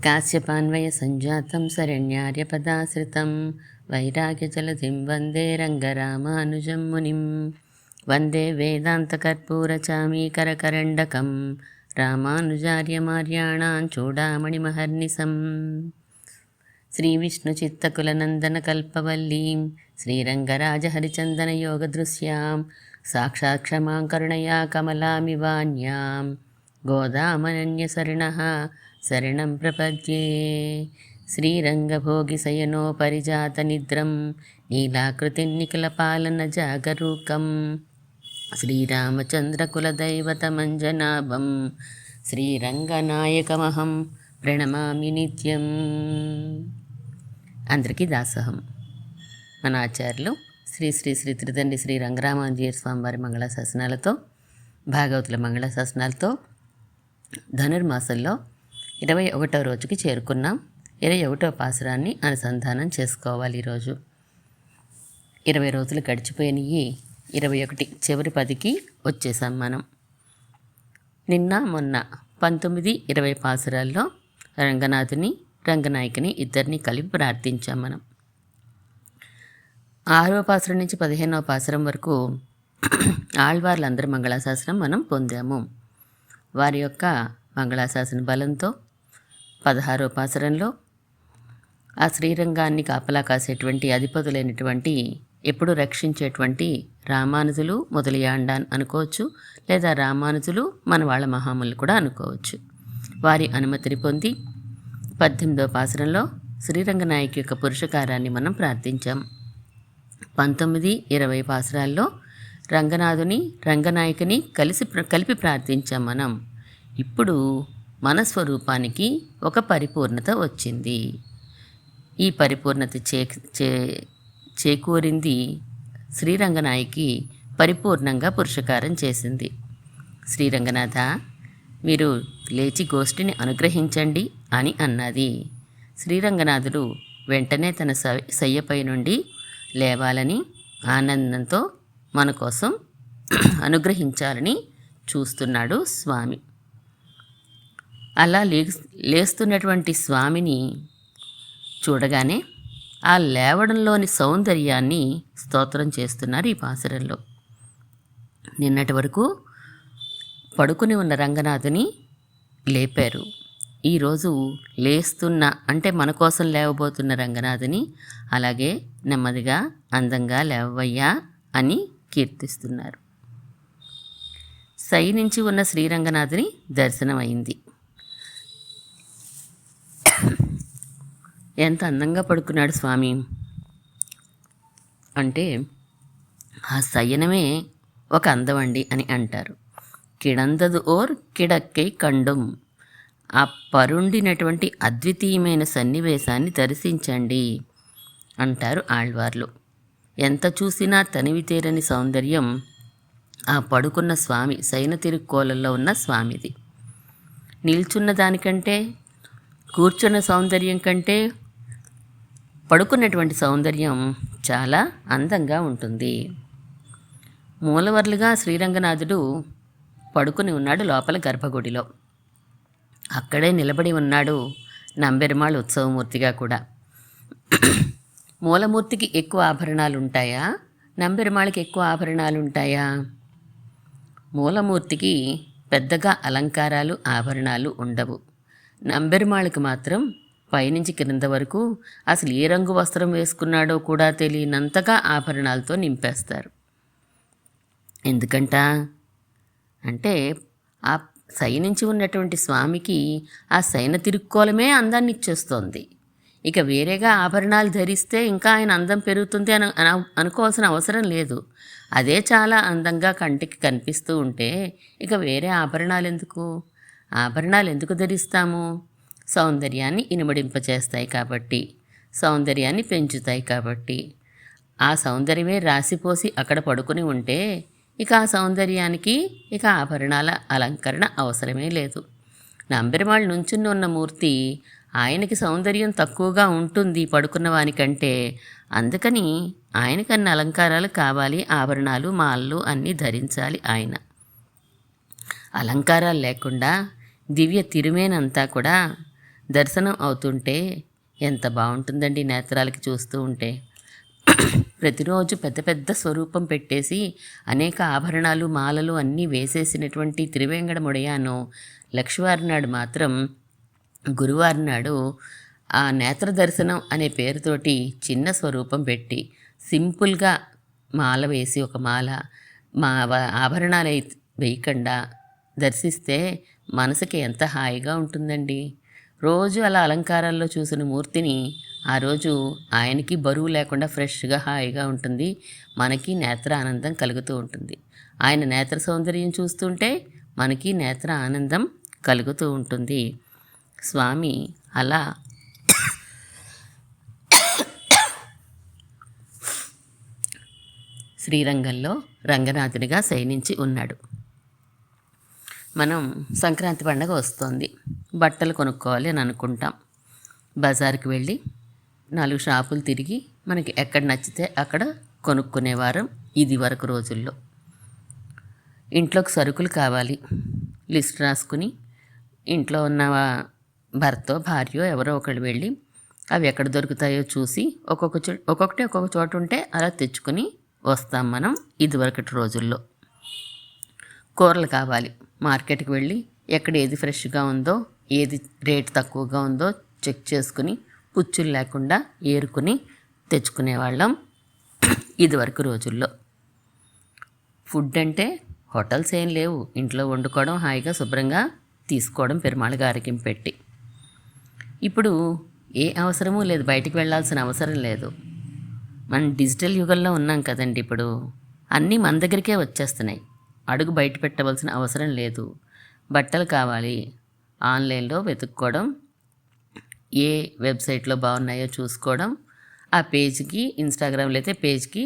కాశ్యపాన్వయసంజాతం శరణ్యార్యపదాశ్రితం వైరాగ్యజలధిం వందే రంగరామానుజం మునిం వందే వేదాంతకర్పూరచామీకరకరండకం రామానుజార్యమార్యాణాం చూడామణిమహర్నిశం శ్రీవిష్ణుచిత్తకులనందనకల్పవల్లీం శ్రీరంగరాజహరిచन्दనయోగదృశ్యాం సాక్షాత్ క్షమాం కరుణయా కమలామివాన్యాం గోదామనన్యసరిణः శరణం ప్రపద్యే. శ్రీరంగభోగిశయనోపరిజాతనిద్రం నీలాకృతిన్నిఖిలపాలన జాగరూకం శ్రీరామచంద్రకులదైవతమంజనాభం శ్రీరంగనాయకమహం ప్రణమామి నిత్యం. అందరికీ దాసోహం. మన ఆచార్యులు శ్రీ శ్రీ శ్రీ త్రిదండి శ్రీ రంగరామాంజనేయ స్వామి వారి మంగళ శాసనాలతో, భాగవతుల మంగళ శాసనాలతో ధనుర్మాసంలో 21వ రోజుకి చేరుకున్నాం. 21వ పాసురాన్ని అనుసంధానం చేసుకోవాలి. ఈరోజు 20 రోజులు గడిచిపోయినాయి. 21 చివరి 10కి వచ్చేసాం మనం. నిన్న మొన్న 19, 20 పాసురాల్లో రంగనాథుని రంగనాయకుని ఇద్దరిని కలిపి ప్రార్థించాం మనం. 6వ పాసురం నుంచి 15వ పాసురం వరకు ఆళ్వార్లందరి మంగళాశాసనం మనం పొందాము. వారి యొక్క మంగళాశాసన బలంతో 16వ పాసురంలో ఆ శ్రీరంగాన్ని కాపలా కాసేటువంటి అధిపతులైనటువంటి ఎప్పుడు రక్షించేటువంటి రామానుజులు మొదలయాండాన్ అనుకోవచ్చు, లేదా రామానుజులు మన వాళ్ళ మహాములు కూడా అనుకోవచ్చు. వారి అనుమతిని పొంది 18వ పాసురంలో శ్రీరంగనాయకి యొక్క పురుషకారాన్ని మనం ప్రార్థించాం. 19, 20 పాసురాల్లో రంగనాథుని రంగనాయకుని కలిపి ప్రార్థించాం మనం. ఇప్పుడు మన స్వరూపానికి ఒక పరిపూర్ణత వచ్చింది. ఈ పరిపూర్ణత చేకూరింది శ్రీరంగనాయకి పరిపూర్ణంగా పురుషకారం చేసింది. శ్రీరంగనాథ, మీరు లేచి గోష్ఠిని అనుగ్రహించండి అని అన్నది. శ్రీరంగనాథుడు వెంటనే తన శయ్యపై నుండి లేవాలని ఆనందంతో మన కోసం అనుగ్రహించాలని చూస్తున్నాడు స్వామి. అలా లేస్తున్నటువంటి స్వామిని చూడగానే ఆ లేవడంలోని సౌందర్యాన్ని స్తోత్రం చేస్తున్నారు ఈ పాసురంలో. నిన్నటి వరకు పడుకుని ఉన్న రంగనాథుని లేపారు. ఈరోజు లేస్తున్న అంటే మన కోసం లేవబోతున్న రంగనాథుని అలాగే నెమ్మదిగా అందంగా లేవయ్యా అని కీర్తిస్తున్నారు. శయనించి ఉన్న శ్రీరంగనాథుని దర్శనమైంది. ఎంత అందంగా పడుకున్నాడు స్వామి అంటే ఆ శయనమే ఒక అందమండి అని అంటారు. కిడందదు ఓర్ కిడక్కై కండుం, ఆ పరుండినటువంటి అద్వితీయమైన సన్నివేశాన్ని దర్శించండి అంటారు ఆళ్వార్లు. ఎంత చూసినా తనివి తీరని సౌందర్యం ఆ పడుకున్న స్వామి శయన తిరుక్కోలలో ఉన్న స్వామిది. నిల్చున్న దానికంటే, కూర్చున్న సౌందర్యం కంటే పడుకున్నటువంటి సౌందర్యం చాలా అందంగా ఉంటుంది. మూలవర్లుగా శ్రీరంగనాథుడు పడుకుని ఉన్నాడు లోపల గర్భగుడిలో. అక్కడే నిలబడి ఉన్నాడు నంబెరుమాళ్ ఉత్సవమూర్తిగా కూడా. మూలమూర్తికి ఎక్కువ ఆభరణాలు ఉంటాయా, నంబెరుమాళకి ఎక్కువ ఆభరణాలు ఉంటాయా? మూలమూర్తికి పెద్దగా అలంకారాలు ఆభరణాలు ఉండవు. నంబెరుమాళకి మాత్రం పైనుంచి క్రింద వరకు అసలు ఏ రంగు వస్త్రం వేసుకున్నాడో కూడా తెలియనంతగా ఆభరణాలతో నింపేస్తారు. ఎందుకంట అంటే ఆ శయనించి ఉన్నటువంటి స్వామికి ఆ శయన తిరుక్కోలమే అందాన్ని ఇచ్చేస్తోంది. ఇక వేరేగా ఆభరణాలు ధరిస్తే ఇంకా ఆయన అందం పెరుగుతుంది అని అనుకోవాల్సిన అవసరం లేదు. అదే చాలా అందంగా కంటికి కనిపిస్తూ ఉంటే ఇక వేరే ఆభరణాలు ఎందుకు ధరిస్తాము? సౌందర్యాన్ని ఇనుమడింపచేస్తాయి కాబట్టి, సౌందర్యాన్ని పెంచుతాయి కాబట్టి. ఆ సౌందర్యమే రాసిపోసి అక్కడ పడుకుని ఉంటే ఇక ఆ సౌందర్యానికి ఇక ఆభరణాల అలంకరణ అవసరమే లేదు. నంబెరుమాళ్ నుంచుని ఉన్న మూర్తి ఆయనకి సౌందర్యం తక్కువగా ఉంటుంది పడుకున్న వానికంటే. అందుకని ఆయనకన్ని అలంకారాలు కావాలి, ఆభరణాలు మాలలు అన్నీ ధరించాలి ఆయన. అలంకారాలు లేకుండా దివ్య తిరుమేనంతా కూడా దర్శనం అవుతుంటే ఎంత బాగుంటుందండి నేత్రాలకి చూస్తూ ఉంటే. ప్రతిరోజు పెద్ద పెద్ద స్వరూపం పెట్టేసి అనేక ఆభరణాలు మాలలు అన్నీ వేసేసినటువంటి తిరువేంగడముడయాను లక్షవారి నాడు మాత్రం గురువారి నాడు ఆ నేత్ర దర్శనం అనే పేరుతోటి చిన్న స్వరూపం పెట్టి సింపుల్గా మాల వేసి ఒక మాల ఆభరణాలు వేయకుండా దర్శిస్తే మనసుకి ఎంత హాయిగా ఉంటుందండి. రోజు అలా అలంకారాల్లో చూసిన మూర్తిని ఆ రోజు ఆయనకి బరువు లేకుండా ఫ్రెష్గా హాయిగా ఉంటుంది, మనకి నేత్ర ఆనందం కలుగుతూ ఉంటుంది. ఆయన నేత్ర సౌందర్యం చూస్తుంటే మనకి నేత్ర ఆనందం కలుగుతూ ఉంటుంది. స్వామి అలా శ్రీరంగంలో రంగనాథునిగా శయనించి ఉన్నాడు. మనం సంక్రాంతి పండుగ వస్తోంది, బట్టలు కొనుక్కోవాలి అని అనుకుంటాం. బజార్కి వెళ్ళి 4 షాపులు తిరిగి మనకి ఎక్కడ నచ్చితే అక్కడ కొనుక్కునేవారం ఇది వరకు రోజుల్లో. ఇంట్లోకి సరుకులు కావాలి, లిస్ట్ రాసుకుని ఇంట్లో ఉన్న భర్తో భార్యో ఎవరో ఒకళ్ళు వెళ్ళి అవి ఎక్కడ దొరుకుతాయో చూసి ఒక్కొక్కటి ఒక్కొక్క చోట ఉంటే అలా తెచ్చుకొని వస్తాం మనం ఇదివరకటి రోజుల్లో. కూరలు కావాలి, మార్కెట్కి వెళ్ళి ఎక్కడ ఏది ఫ్రెష్గా ఉందో ఏది రేట్ తక్కువగా ఉందో చెక్ చేసుకుని పుచ్చులు లేకుండా ఏరుకుని తెచ్చుకునేవాళ్ళం ఇదివరకు రోజుల్లో. ఫుడ్ అంటే హోటల్స్ ఏం లేవు, ఇంట్లో వండుకోవడం, హాయిగా శుభ్రంగా తీసుకోవడం పెరుమాళ్ గారికి పెట్టి. ఇప్పుడు ఏ అవసరమూ లేదు, బయటికి వెళ్ళాల్సిన అవసరం లేదు. మనం డిజిటల్ యుగంలో ఉన్నాం కదండి. ఇప్పుడు అన్నీ మన దగ్గరికే వచ్చేస్తున్నాయి, అడుగు బయట పెట్టవలసిన అవసరం లేదు. బట్టలు కావాలి, ఆన్లైన్లో వెతుక్కోవడం, ఏ వెబ్సైట్లో బాగున్నాయో చూసుకోవడం, ఆ పేజ్కి ఇన్స్టాగ్రామ్లో అయితే పేజ్కి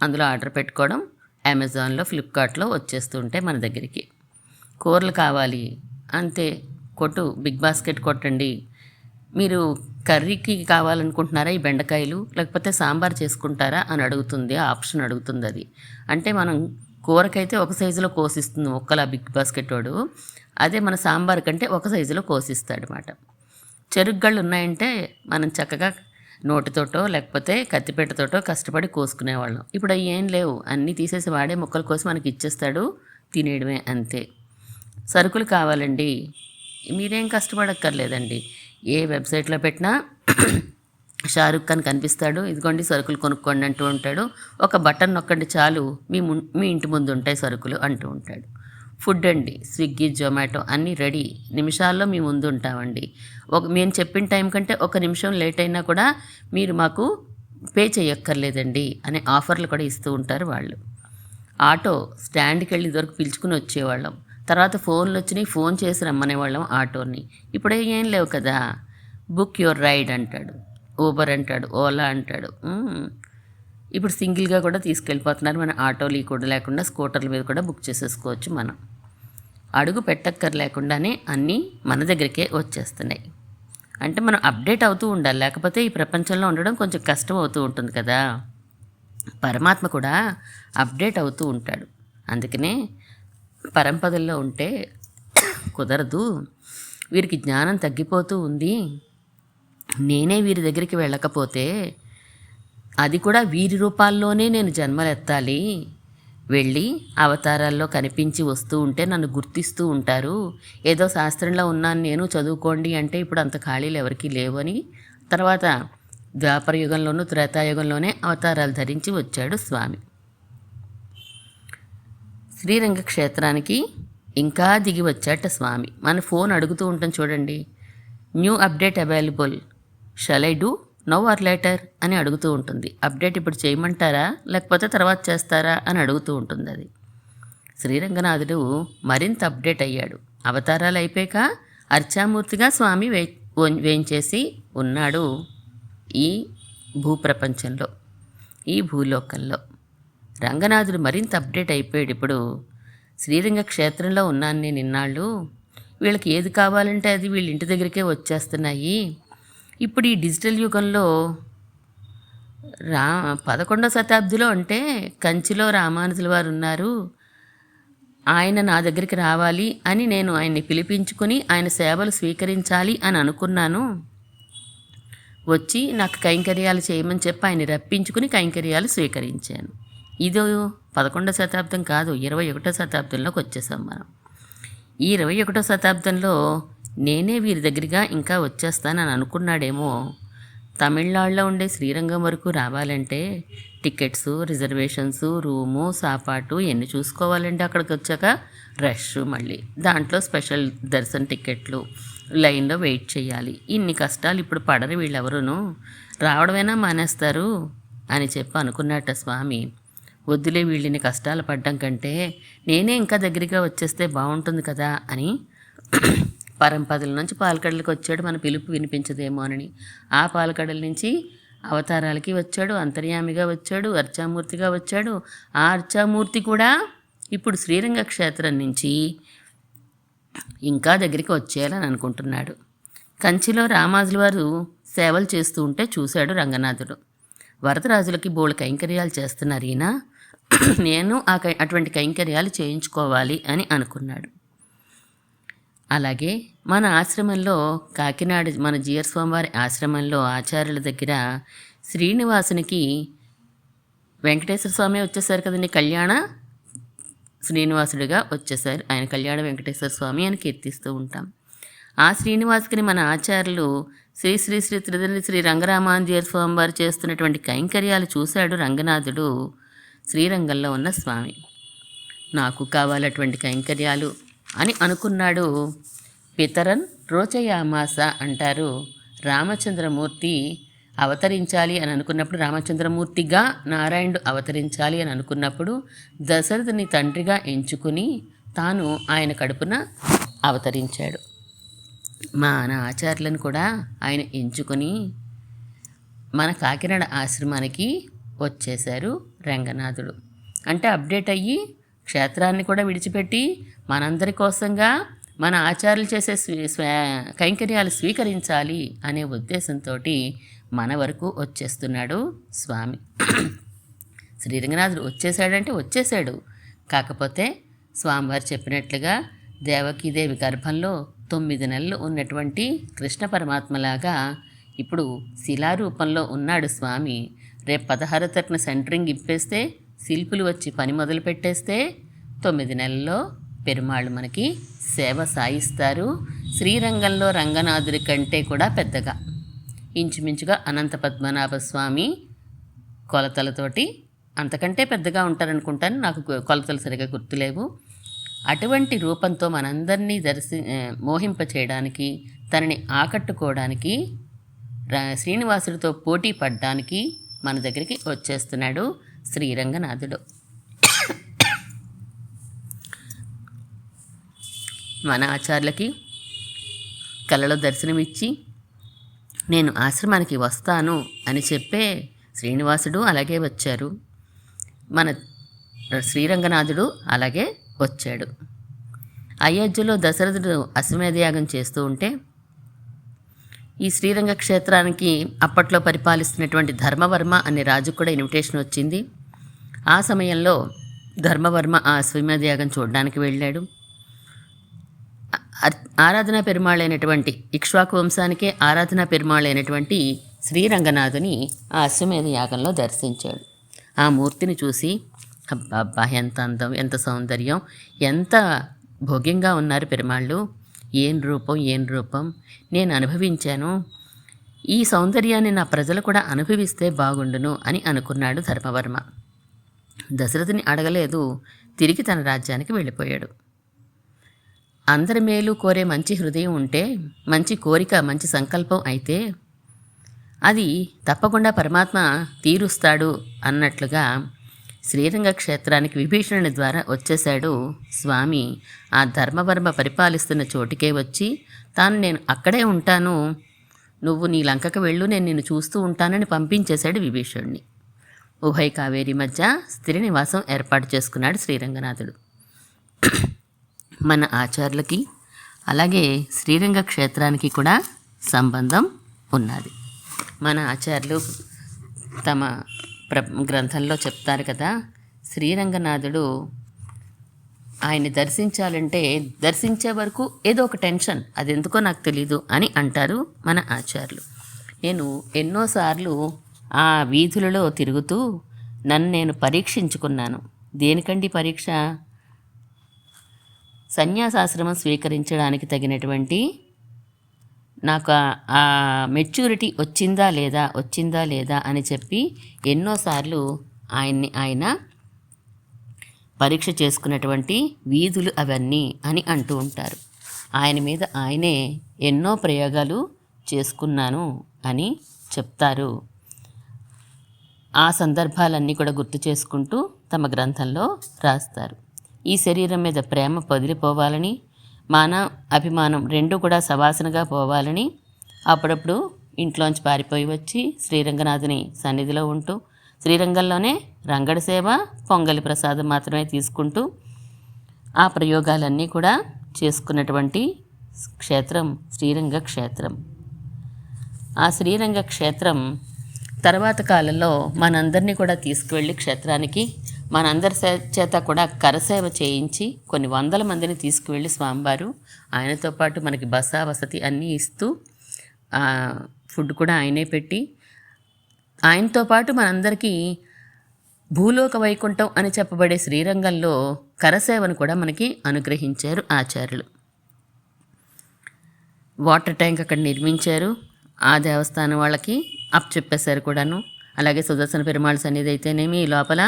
అందులో ఆర్డర్ పెట్టుకోవడం, అమెజాన్లో ఫ్లిప్కార్ట్లో వచ్చేస్తుంటే మన దగ్గరికి. కూరలు కావాలి అంతే, బిగ్ బాస్కెట్ కొట్టండి. మీరు కర్రీకి కావాలనుకుంటున్నారా ఈ బెండకాయలు, లేకపోతే సాంబార్ చేసుకుంటారా అని అడుగుతుంది, ఆప్షన్ అడుగుతుంది అది. అంటే మనం కూరకైతే ఒక సైజులో కోసిస్తుంది ఒక్కలా బిగ్ బాస్కెట్ వాడు, అదే మన సాంబార్ కంటే ఒక సైజులో కోసిస్తాడనమాట. చెరుగ్గళ్ళు ఉన్నాయంటే మనం చక్కగా నోటితోటో లేకపోతే కత్తిపేటతోటో కష్టపడి కోసుకునేవాళ్ళం. ఇప్పుడు అవి ఏం లేవు, అన్నీ తీసేసి వాడే ముక్కలు కోసి మనకి ఇచ్చేస్తాడు, తినేయడమే అంతే. సరుకులు కావాలండి, మీరేం కష్టపడక్కర్లేదండి. ఏ వెబ్సైట్లో పెట్టినా షారుఖ్ ఖాన్ కనిపిస్తాడు, ఇదిగోండి సరుకులు కొనుక్కోండి అంటూ ఉంటాడు. ఒక బటన్ నొక్కండి చాలు, మీ ఇంటి ముందు ఉంటాయి సరుకులు అంటూ ఉంటాడు. ఫుడ్ అండి, స్విగ్గీ జొమాటో అన్నీ రెడీ, నిమిషాల్లో మీ ముందు ఉంటామండి. మేము చెప్పిన టైం కంటే 1 నిమిషం లేట్ అయినా కూడా మీరు మాకు పే చేయక్కర్లేదండి అనే ఆఫర్లు కూడా ఇస్తూ ఉంటారు వాళ్ళు. ఆటో స్టాండ్కి వెళ్ళి దొరికి పిలుచుకుని వచ్చేవాళ్ళం, తర్వాత ఫోన్లు వచ్చినాయి, ఫోన్ చేసి రమ్మనేవాళ్ళం ఆటోని. ఇప్పుడే ఏం లేవు కదా, బుక్ యువర్ రైడ్ అంటాడు, ఊబర్ అంటాడు, ఓలా అంటాడు. ఇప్పుడు సింగిల్గా కూడా తీసుకెళ్ళిపోతున్నారు. మన ఆటోలు కూడా లేకుండా స్కూటర్ల మీద కూడా బుక్ చేసేసుకోవచ్చు. మనం అడుగు పెట్టక్కర్లేకుండానే అన్నీ మన దగ్గరికే వచ్చేస్తున్నాయి. అంటే మనం అప్డేట్ అవుతూ ఉండాలి, లేకపోతే ఈ ప్రపంచంలో ఉండడం కొంచెం కష్టం అవుతూ ఉంటుంది కదా. పరమాత్మ కూడా అప్డేట్ అవుతూ ఉంటాడు, అందుకనే పరంపదల్లో ఉంటే కుదరదు, వీరికి జ్ఞానం తగ్గిపోతూ ఉంది, నేనే వీరి దగ్గరికి వెళ్ళకపోతే అది కూడా వీరి రూపాల్లోనే నేను జన్మలెత్తాలి, వెళ్ళి అవతారాల్లో కనిపించి వస్తూ ఉంటే నన్ను గుర్తిస్తూ ఉంటారు. ఏదో శాస్త్రంలో ఉన్నాను నేను, చదువుకోండి అంటే ఇప్పుడు అంత ఖాళీలు ఎవరికీ లేవు అని తర్వాత ద్వాపర యుగంలోనూ త్రేతాయుగంలోనే అవతారాలు ధరించి వచ్చాడు స్వామి. శ్రీరంగ క్షేత్రానికి ఇంకా దిగి వచ్చాట స్వామి. మన ఫోన్ అడుగుతూ ఉంటాం చూడండి, new update available, shall I do now or later అని అడుగుతూ ఉంటుంది. అప్డేట్ ఇప్పుడు చేయమంటారా లేకపోతే తర్వాత చేస్తారా అని అడుగుతూ ఉంటుంది అది. శ్రీరంగనాథుడు మరింత అప్డేట్ అయ్యాడు. అవతారాలు అయిపోయాక అర్చామూర్తిగా స్వామి వేయించేసి ఉన్నాడు ఈ భూప్రపంచంలో, ఈ భూలోకంలో. రంగనాథుడు మరింత అప్డేట్ అయిపోయాడు. ఇప్పుడు శ్రీరంగ క్షేత్రంలో ఉన్నాను నేను ఇన్నాళ్ళు, వీళ్ళకి ఏది కావాలంటే అది వీళ్ళ ఇంటి దగ్గరికే వచ్చేస్తున్నాయి. ఇప్పుడు ఈ డిజిటల్ యుగంలో 11వ శతాబ్దిలో అంటే కంచిలో రామానుజుల వారు ఉన్నారు, ఆయన నా దగ్గరికి రావాలి అని నేను ఆయన్ని పిలిపించుకుని ఆయన సేవలు స్వీకరించాలి అని అనుకున్నాను. వచ్చి నాకు కైంకర్యాలు చేయమని చెప్పి ఆయన రప్పించుకుని కైంకర్యాలు స్వీకరించాను. ఇది 11వ శతాబ్దం కాదు, 21వ శతాబ్దంలోకి వచ్చేసాం మనం. ఈ 21వ శతాబ్దంలో నేనే వీరి దగ్గరగా ఇంకా వచ్చేస్తానని అనుకున్నాడేమో. తమిళనాడులో ఉండే శ్రీరంగం వరకు రావాలంటే టికెట్స్, రిజర్వేషన్స్, రూము, సాపాటు ఎన్ని చూసుకోవాలంటే అక్కడికి వచ్చాక రష్, మళ్ళీ దాంట్లో స్పెషల్ దర్శన టికెట్లు, లైన్లో వెయిట్ చేయాలి. ఇన్ని కష్టాలు ఇప్పుడు పడరు వీళ్ళెవరూను, రావడమైనా మానేస్తారు అని చెప్పి అనుకున్నట్ట స్వామి. వద్దులే, వీళ్ళని కష్టాలు పడ్డం కంటే నేనే ఇంకా దగ్గరగా వచ్చేస్తే బాగుంటుంది కదా అని పరంపదల నుంచి పాలకడలకు వచ్చాడు. మన పిలుపు వినిపించదేమోనని ఆ పాలకడల నుంచి అవతారాలకి వచ్చాడు, అంతర్యామిగా వచ్చాడు, అర్చామూర్తిగా వచ్చాడు. ఆ అర్చామూర్తి కూడా ఇప్పుడు శ్రీరంగ క్షేత్రం నుంచి ఇంకా దగ్గరికి వచ్చేయాలని అనుకుంటున్నాడు. కంచిలో రామాజుల వారు సేవలు చేస్తూ ఉంటే చూశాడు రంగనాథుడు. వరదరాజులకి బోళ్ళు కైంకర్యాలు చేస్తున్నారు ఈయన, నేను అటువంటి కైంకర్యాలు చేయించుకోవాలి అని అనుకున్నాడు. అలాగే మన ఆశ్రమంలో కాకినాడ మన జిఆర్ స్వామివారి ఆశ్రమంలో ఆచార్యుల దగ్గర శ్రీనివాసునికి వెంకటేశ్వర స్వామి వచ్చేసారు కదండి, కళ్యాణ శ్రీనివాసుడిగా వచ్చేసారు. ఆయన కళ్యాణ వెంకటేశ్వర స్వామి అని కీర్తిస్తూ ఉంటాం. ఆ శ్రీనివాసుని మన ఆచార్యులు శ్రీ శ్రీ శ్రీ త్రిదండ్రి శ్రీ రంగరామాంజీయర్ స్వామివారు చేస్తున్నటువంటి కైంకర్యాలు చూశాడు రంగనాథుడు. శ్రీరంగంలో ఉన్న స్వామి నాకు కావాలటువంటి కైంకర్యాలు అని అనుకున్నాడు. పితరన్ రోచయామాస అంటారు. రామచంద్రమూర్తి అవతరించాలి అని అనుకున్నప్పుడు, రామచంద్రమూర్తిగా నారాయణుడు అవతరించాలి అని అనుకున్నప్పుడు దశరథుని తండ్రిగా ఎంచుకుని తాను ఆయన కడుపున అవతరించాడు. మన ఆచార్యులను కూడా ఆయన ఎంచుకొని మన కాకినాడ ఆశ్రమానికి వచ్చేశారు రంగనాథుడు. అంటే అప్డేట్ అయ్యి క్షేత్రాన్ని కూడా విడిచిపెట్టి మనందరి కోసంగా మన ఆచార్యులు చేసే కైంకర్యాలు స్వీకరించాలి అనే ఉద్దేశంతో మన వరకు వచ్చేస్తున్నాడు స్వామి. శ్రీరంగనాథుడు వచ్చేసాడంటే వచ్చేసాడు. కాకపోతే స్వామివారు చెప్పినట్లుగా దేవకీదేవి గర్భంలో 9 నెలలు ఉన్నటువంటి కృష్ణ పరమాత్మలాగా ఇప్పుడు శిలారూపంలో ఉన్నాడు స్వామి. రేపు 16వ తారీఖున సెంటరింగ్ ఇప్పేస్తే, శిల్పులు వచ్చి పని మొదలు పెట్టేస్తే 9 నెలల్లో పెరుమాళ్ళు మనకి సేవ సాయిస్తారు. శ్రీరంగంలో రంగనాథుడి కంటే కూడా పెద్దగా, ఇంచుమించుగా అనంత పద్మనాభ స్వామి కొలతలతోటి అంతకంటే పెద్దగా ఉంటారనుకుంటాను, నాకు కొలతలు సరిగా గుర్తులేవు. అటువంటి రూపంతో మనందరినీ మోహింప చేయడానికి, తనని ఆకట్టుకోవడానికి, శ్రీనివాసుడితో పోటీ పడ్డానికి మన దగ్గరికి వచ్చేస్తున్నాడు శ్రీరంగనాథుడు. మన ఆచార్యులకి కలలో దర్శనమిచ్చి నేను ఆశ్రమానికి వస్తాను అని చెప్పే శ్రీనివాసుడు అలాగే వచ్చారు. మన శ్రీరంగనాథుడు అలాగే వచ్చాడు. అయోధ్యలో దశరథుడు అశ్వమేధయాగం చేస్తూ ఉంటే ఈ శ్రీరంగ క్షేత్రానికి అప్పట్లో పరిపాలిస్తున్నటువంటి ధర్మవర్మ అనే రాజుకు కూడా ఇన్విటేషన్ వచ్చింది. ఆ సమయంలో ధర్మవర్మ ఆ అశ్వమేధయాగం చూడడానికి వెళ్ళాడు. ఆరాధనా పెరుమాళ్ళైనటువంటి ఇక్ష్వాకు వంశానికే ఆరాధనా పెరుమాళ్ళైనటువంటి శ్రీరంగనాథుని ఆ అశ్వమేధ యాగంలో దర్శించాడు. ఆ మూర్తిని చూసి అబ్బా ఎంత అందం, ఎంత సౌందర్యం, ఎంత భోగ్యంగా ఉన్నారు పెరుమాళ్ళు, ఏం రూపం ఏం రూపం, నేను అనుభవించాను, ఈ సౌందర్యాన్ని నా ప్రజలు కూడా అనుభవిస్తే బాగుండును అని అనుకున్నాడు ధర్మవర్మ. దశరథుని అడగలేదు, తిరిగి తన రాజ్యానికి వెళ్ళిపోయాడు. అందరి మేలు కోరే మంచి హృదయం ఉంటే, మంచి కోరిక మంచి సంకల్పం అయితే అది తప్పకుండా పరమాత్మ తీరుస్తాడు అన్నట్లుగా శ్రీరంగ క్షేత్రానికి విభీషణుని ద్వారా వచ్చేశాడు స్వామి. ఆ ధర్మవర్మ పరిపాలిస్తున్న చోటికే వచ్చి నేను అక్కడే ఉంటాను, నువ్వు నీ లంకకు వెళ్ళు, నేను నిన్ను చూస్తూ ఉంటానని పంపించేశాడు విభీషణుడిని. ఉభయ కావేరి మధ్య స్థిర నివాసం ఏర్పాటు చేసుకున్నాడు శ్రీరంగనాథుడు. మన ఆచార్యులకి అలాగే శ్రీరంగ క్షేత్రానికి కూడా సంబంధం ఉన్నది. మన ఆచార్యులు తమ గ్రంథంలో చెప్తారు కదా, శ్రీరంగనాథుడు ఆయన్ని దర్శించాలంటే దర్శించే వరకు ఏదో ఒక టెన్షన్, అది ఎందుకో నాకు తెలీదు అని అంటారు మన ఆచార్యులు. నేను ఎన్నోసార్లు ఆ వీధులలో తిరుగుతూ నన్ను నేను పరీక్షించుకున్నాను. దేనికండి పరీక్ష? సన్యాసాశ్రమం స్వీకరించడానికి తగినటువంటి నాకు ఆ మెచ్యూరిటీ వచ్చిందా లేదా అని చెప్పి ఎన్నోసార్లు ఆయన పరీక్ష చేసుకున్నటువంటి వీధులు అవన్నీ అని అంటూ ఉంటారు. ఆయన మీద ఆయనే ఎన్నో ప్రయోగాలు చేసుకున్నాను అని చెప్తారు. ఆ సందర్భాలన్నీ కూడా గుర్తు చేసుకుంటూ తమ గ్రంథంలో రాస్తారు. ఈ శరీరం మీద ప్రేమ వదిలిపోవాలని, మాన అభిమానం రెండు కూడా సవాసనగా పోవాలని అప్పుడప్పుడు ఇంట్లోంచి పారిపోయి వచ్చి శ్రీరంగనాథుని సన్నిధిలో ఉంటూ శ్రీరంగంలోనే రంగడి సేవ, పొంగలి ప్రసాదం మాత్రమే తీసుకుంటూ ఆ ప్రయోగాలన్నీ కూడా చేసుకున్నటువంటి క్షేత్రం శ్రీరంగ క్షేత్రం. ఆ శ్రీరంగ క్షేత్రం తర్వాత కాలంలో మనందరినీ కూడా తీసుకువెళ్ళి క్షేత్రానికి మనందరి చేత కూడా కరసేవ చేయించి కొన్ని వందల మందిని తీసుకువెళ్ళి స్వామివారు ఆయనతో పాటు మనకి బస వసతి అన్నీ ఇస్తూ ఫుడ్ కూడా ఆయనే పెట్టి ఆయనతో పాటు మనందరికీ భూలోక వైకుంఠం అని చెప్పబడే శ్రీరంగంలో కరసేవను కూడా మనకి అనుగ్రహించారు ఆచార్యులు. వాటర్ ట్యాంక్ అక్కడ నిర్మించారు. ఆ దేవస్థానం వాళ్ళకి చెప్పేశారు కూడాను. అలాగే సుదర్శన పెరుమాళ్ సన్నిధి అయితేనేమి, లోపల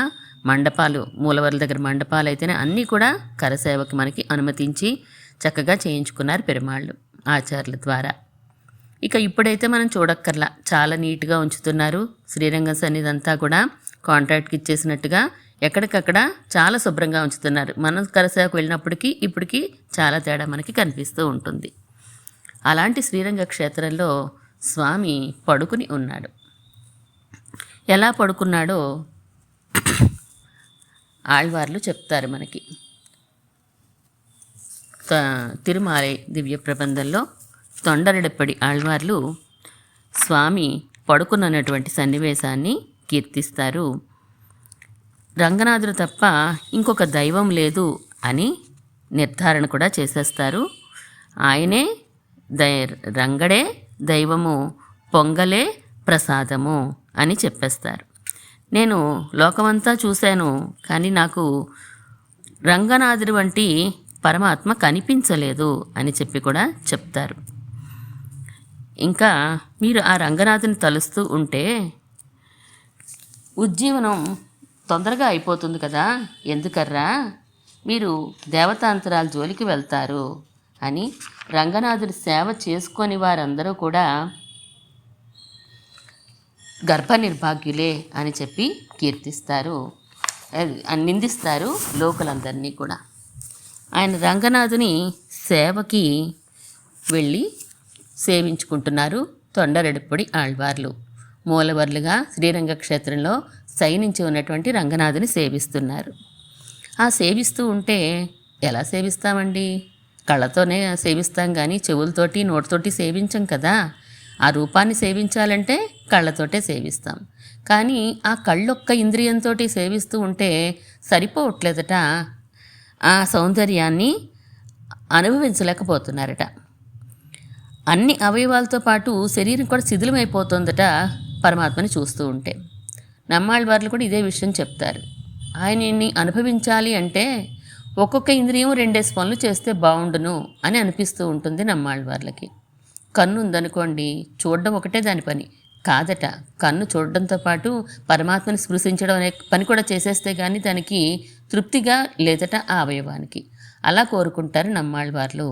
మండపాలు, మూలవర్ల దగ్గర మండపాలు అయితేనే అన్నీ కూడా కరసేవకి మనకి అనుమతించి చక్కగా చేయించుకున్నారు పెరుమాళ్ళు ఆచార్యుల ద్వారా. ఇక ఇప్పుడైతే మనం చూడక్కర్లా, చాలా నీట్గా ఉంచుతున్నారు. శ్రీరంగం సన్నిధి అంతా కూడా కాంట్రాక్ట్కి ఇచ్చేసినట్టుగా ఎక్కడికక్కడ చాలా శుభ్రంగా ఉంచుతున్నారు. మనం కరసేవకు వెళ్ళినప్పటికీ ఇప్పటికీ చాలా తేడా మనకి కనిపిస్తూ ఉంటుంది. అలాంటి శ్రీరంగ క్షేత్రంలో స్వామి పడుకుని ఉన్నాడు. ఎలా పడుకున్నాడో ఆళ్వార్లు చెప్తారు మనకి. తిరుమాలై దివ్య ప్రబంధంలో తొండరెడప్పడి ఆళ్వార్లు స్వామి పడుకున్నటువంటి సన్నివేశాన్ని కీర్తిస్తారు. రంగనాథుడు తప్ప ఇంకొక దైవం లేదు అని నిర్ధారణ కూడా చేసేస్తారు. ఆయనే రంగడే దైవము, పొంగలే ప్రసాదము అని చెప్పేస్తారు. నేను లోకమంతా చూశాను, కానీ నాకు రంగనాథుడి వంటి పరమాత్మ కనిపించలేదు అని చెప్పి కూడా చెప్తారు. ఇంకా మీరు ఆ రంగనాథుని తలుస్తూ ఉంటే ఉజ్జీవనం తొందరగా అయిపోతుంది కదా, ఎందుకర్రా మీరు దేవతాంతరాల జోలికి వెళ్తారు అని రంగనాథుడి సేవ చేసుకొని వారందరూ కూడా గర్భ నిర్భాగ్యులే అని చెప్పి కీర్తిస్తారు, నిందిస్తారు లోకులందరినీ కూడా. ఆయన రంగనాథుని సేవకి వెళ్ళి సేవించుకుంటున్నారు తొండరెడప్పడి ఆళ్వార్లు. మూలవర్లుగా శ్రీరంగ క్షేత్రంలో శయనించి ఉన్నటువంటి రంగనాథుని సేవిస్తున్నారు. ఆ సేవిస్తూ ఉంటే ఎలా సేవిస్తామండి? కళ్ళతోనే సేవిస్తాం, కానీ చెవులతోటి నోటితోటి సేవించం కదా. ఆ రూపాన్ని సేవించాలంటే కళ్ళతోటే సేవిస్తాం. కానీ ఆ కళ్ళొక్క ఇంద్రియంతో సేవిస్తూ ఉంటే సరిపోవట్లేదట, ఆ సౌందర్యాన్ని అనుభవించలేకపోతున్నారట. అన్ని అవయవాలతో పాటు శరీరం కూడా శిథిలమైపోతుందట పరమాత్మని చూస్తూ ఉంటే. నమ్మాళ్ళవార్లు కూడా ఇదే విషయం చెప్తారు. ఆయన్ని అనుభవించాలి అంటే ఒక్కొక్క ఇంద్రియం 2 పనులు చేస్తే బాగుండును అని అనిపిస్తూ ఉంటుంది నమ్మాళ్ళవార్లకి. కన్ను ఉందనుకోండి, చూడడం ఒకటే దాని పని కాదట. కన్ను చూడడంతో పాటు పరమాత్మని స్పృశించడం అనే పని కూడా చేసేస్తే కానీ దానికి తృప్తిగా లేదట ఆ అవయవానికి. అలా కోరుకుంటారు నమ్మాళ్ళవార్లు.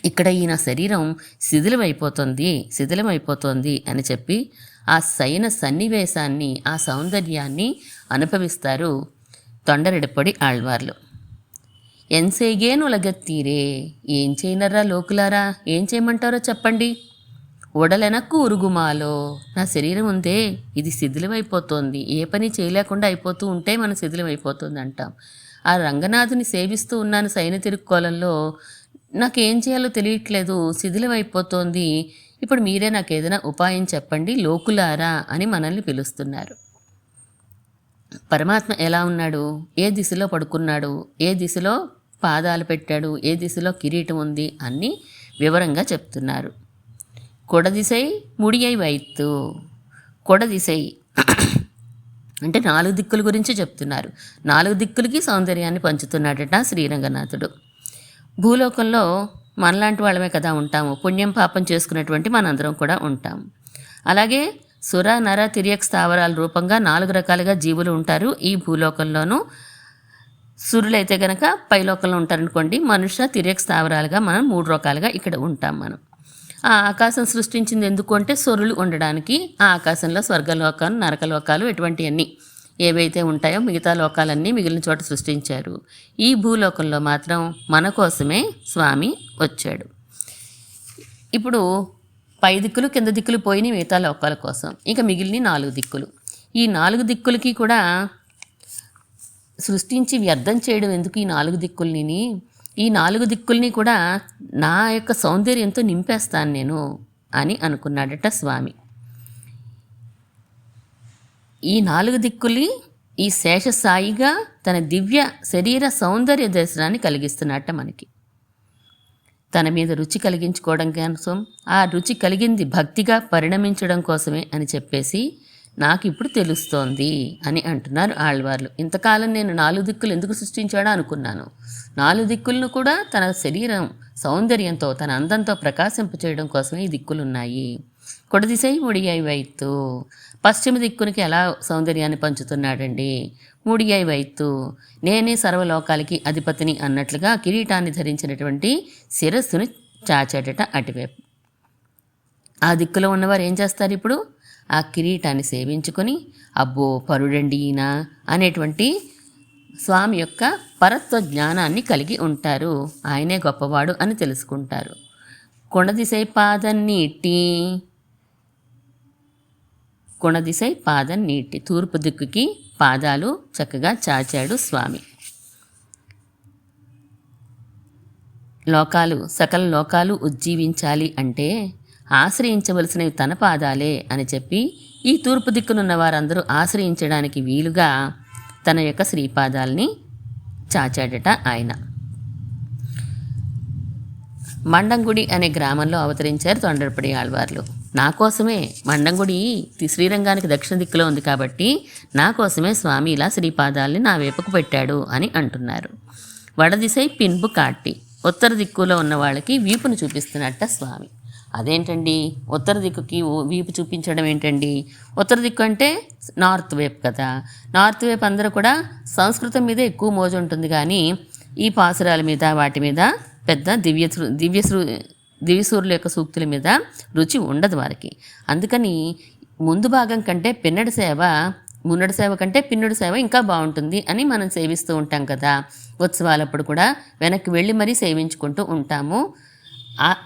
ఇక్కడ ఈయన శరీరం శిథిలమైపోతుంది అని చెప్పి ఆ శయన సన్నివేశాన్ని, ఆ సౌందర్యాన్ని అనుభవిస్తారు తొండరెడప్పడి ఆళ్వార్లు. ఎన్సేగేను ఉలగత్తీరే, ఏం చేయనర్రా లోకులారా, ఏం చేయమంటారో చెప్పండి. ఉడలెనక్కు ఉరుగుమాలో, నా శరీరం ఉందే ఇది శిథిలమైపోతోంది, ఏ పని చేయలేకుండా అయిపోతూ ఉంటే మనం శిథిలమైపోతుంది అంటాం. ఆ రంగనాథుని సేవిస్తూ ఉన్నాను శయన తిరుక్కోలంలో, నాకేం చేయాలో తెలియట్లేదు, శిథిలమైపోతోంది, ఇప్పుడు మీరే నాకు ఏదైనా ఉపాయం చెప్పండి లోకులారా అని మనల్ని పిలుస్తున్నారు. పరమాత్మ ఎలా ఉన్నాడు, ఏ దిశలో పడుకున్నాడు, ఏ దిశలో పాదాలు పెట్టాడు, ఏ దిశలో కిరీటం ఉంది అన్నీ వివరంగా చెప్తున్నారు. కొడదిశై ముడియై వైత్తు. కొడదిశై అంటే 4 దిక్కుల గురించి చెప్తున్నారు. 4 దిక్కులకి సౌందర్యాన్ని పంచుతున్నాడట శ్రీరంగనాథుడు. భూలోకంలో మనలాంటి వాళ్ళమే కదా ఉంటాము, పుణ్యం పాపం చేసుకున్నటువంటి మనందరం కూడా ఉంటాము. అలాగే సుర నర తిర్యక్ స్థావరాల రూపంగా 4 రకాలుగా జీవులు ఉంటారు ఈ భూలోకంలోనూ. సురులైతే గనక పైలోకంలో ఉంటారనుకోండి. మనుష్య తిర్యక్ స్థావరాలుగా మనం 3 రకాలుగా ఇక్కడ ఉంటాం. మనం ఆ ఆకాశం సృష్టించింది ఎందుకు అంటే సొరులు ఉండడానికి. ఆ ఆకాశంలో స్వర్గలోకాలు, నరకలోకాలు ఇటువంటివన్నీ ఏవైతే ఉంటాయో మిగతా లోకాలన్నీ మిగిలిన చోట సృష్టించారు. ఈ భూలోకంలో మాత్రం మన కోసమే స్వామి వచ్చాడు. ఇప్పుడు పై దిక్కులు కింద దిక్కులు పోయిన మిగతా లోకాల కోసం, ఇక మిగిలిన 4 దిక్కులు. ఈ 4 దిక్కులకి కూడా సృష్టించి వ్యర్థం చేయడం ఎందుకు ఈ 4 దిక్కుల్ని? ఈ 4 దిక్కుల్ని కూడా నా యొక్క సౌందర్యంతో నింపేస్తాను నేను అని అనుకున్నాడట స్వామి. ఈ 4 దిక్కుల్ని ఈ శేషసాయిగా తన దివ్య శరీర సౌందర్య దర్శనాన్ని కలిగిస్తున్నట్ట మనకి. తన మీద రుచి కలిగించుకోవడం కోసం, ఆ రుచి కలిగింది భక్తిగా పరిణమించడం కోసమే అని చెప్పేసి నాకు ఇప్పుడు తెలుస్తోంది అని అంటున్నారు ఆళ్వార్లు. ఇంతకాలం నేను 4 దిక్కులు ఎందుకు సృష్టించాడో అనుకున్నాను. 4 దిక్కులను కూడా తన శరీరం సౌందర్యంతో, తన అందంతో ప్రకాశింపచేయడం కోసమే ఈ దిక్కులున్నాయి. కొడదిశై ముడియై వైత్తు. పశ్చిమ దిక్కునికి ఎలా సౌందర్యాన్ని పంచుతున్నాడండి? ముడియై వైత్తు, నేనే సర్వలోకాలకి అధిపతిని అన్నట్లుగా కిరీటాన్ని ధరించినటువంటి శిరస్సును చాచాడట అటువైపు. ఆ దిక్కులో ఉన్నవారు ఏం చేస్తారు? ఇప్పుడు ఆ కిరీటాన్ని సేవించుకొని అబ్బో పరుడండి ఈయన అనేటువంటి స్వామి యొక్క పరత్వ జ్ఞానాన్ని కలిగి ఉంటారు. ఆయనే గొప్పవాడు అని తెలుసుకుంటారు. కొణదిశై పాదన్నీటి. కొణదిశై పాదన్నీటి, తూర్పు దిక్కుకి పాదాలు చక్కగా చాచాడు స్వామి. లోకాలు, సకల లోకాలు ఉజ్జీవించాలి అంటే ఆశ్రయించవలసినవి తన పాదాలే అని చెప్పి ఈ తూర్పు దిక్కునున్న వారందరూ ఆశ్రయించడానికి వీలుగా తన యొక్క శ్రీపాదాలని చాచాడట ఆయన. మండంగుడి అనే గ్రామంలో అవతరించారు తొండరపడి ఆళ్వార్లు. నా కోసమే, మండంగుడి శ్రీరంగానికి దక్షిణ దిక్కులో ఉంది కాబట్టి నా కోసమే స్వామి ఇలా శ్రీపాదాలని నా వైపుకు పెట్టాడు అని అంటున్నారు. వడదిశై పిన్బు కాట్టి. ఉత్తర దిక్కులో ఉన్న వాళ్ళకి వీపును చూపిస్తున్నట్ట స్వామి. అదేంటండి ఉత్తర దిక్కుకి వీపు చూపించడం ఏంటండి? ఉత్తర దిక్కు అంటే నార్త్ వైపు కదా. నార్త్ వైపు అందరూ కూడా సంస్కృతం మీద ఎక్కువ మోజు ఉంటుంది, కానీ ఈ పాసురాల మీద వాటి మీద పెద్ద దివ్యసూరుల యొక్క సూక్తుల మీద రుచి ఉండదు వారికి. అందుకని ముందు భాగం కంటే పిన్నడి సేవ, మున్నడి సేవ కంటే పిన్నుడి సేవ ఇంకా బాగుంటుంది అని మనం సేవిస్తూ ఉంటాం కదా. ఉత్సవాలప్పుడు కూడా వెనక్కి వెళ్ళి మరీ సేవించుకుంటూ ఉంటాము.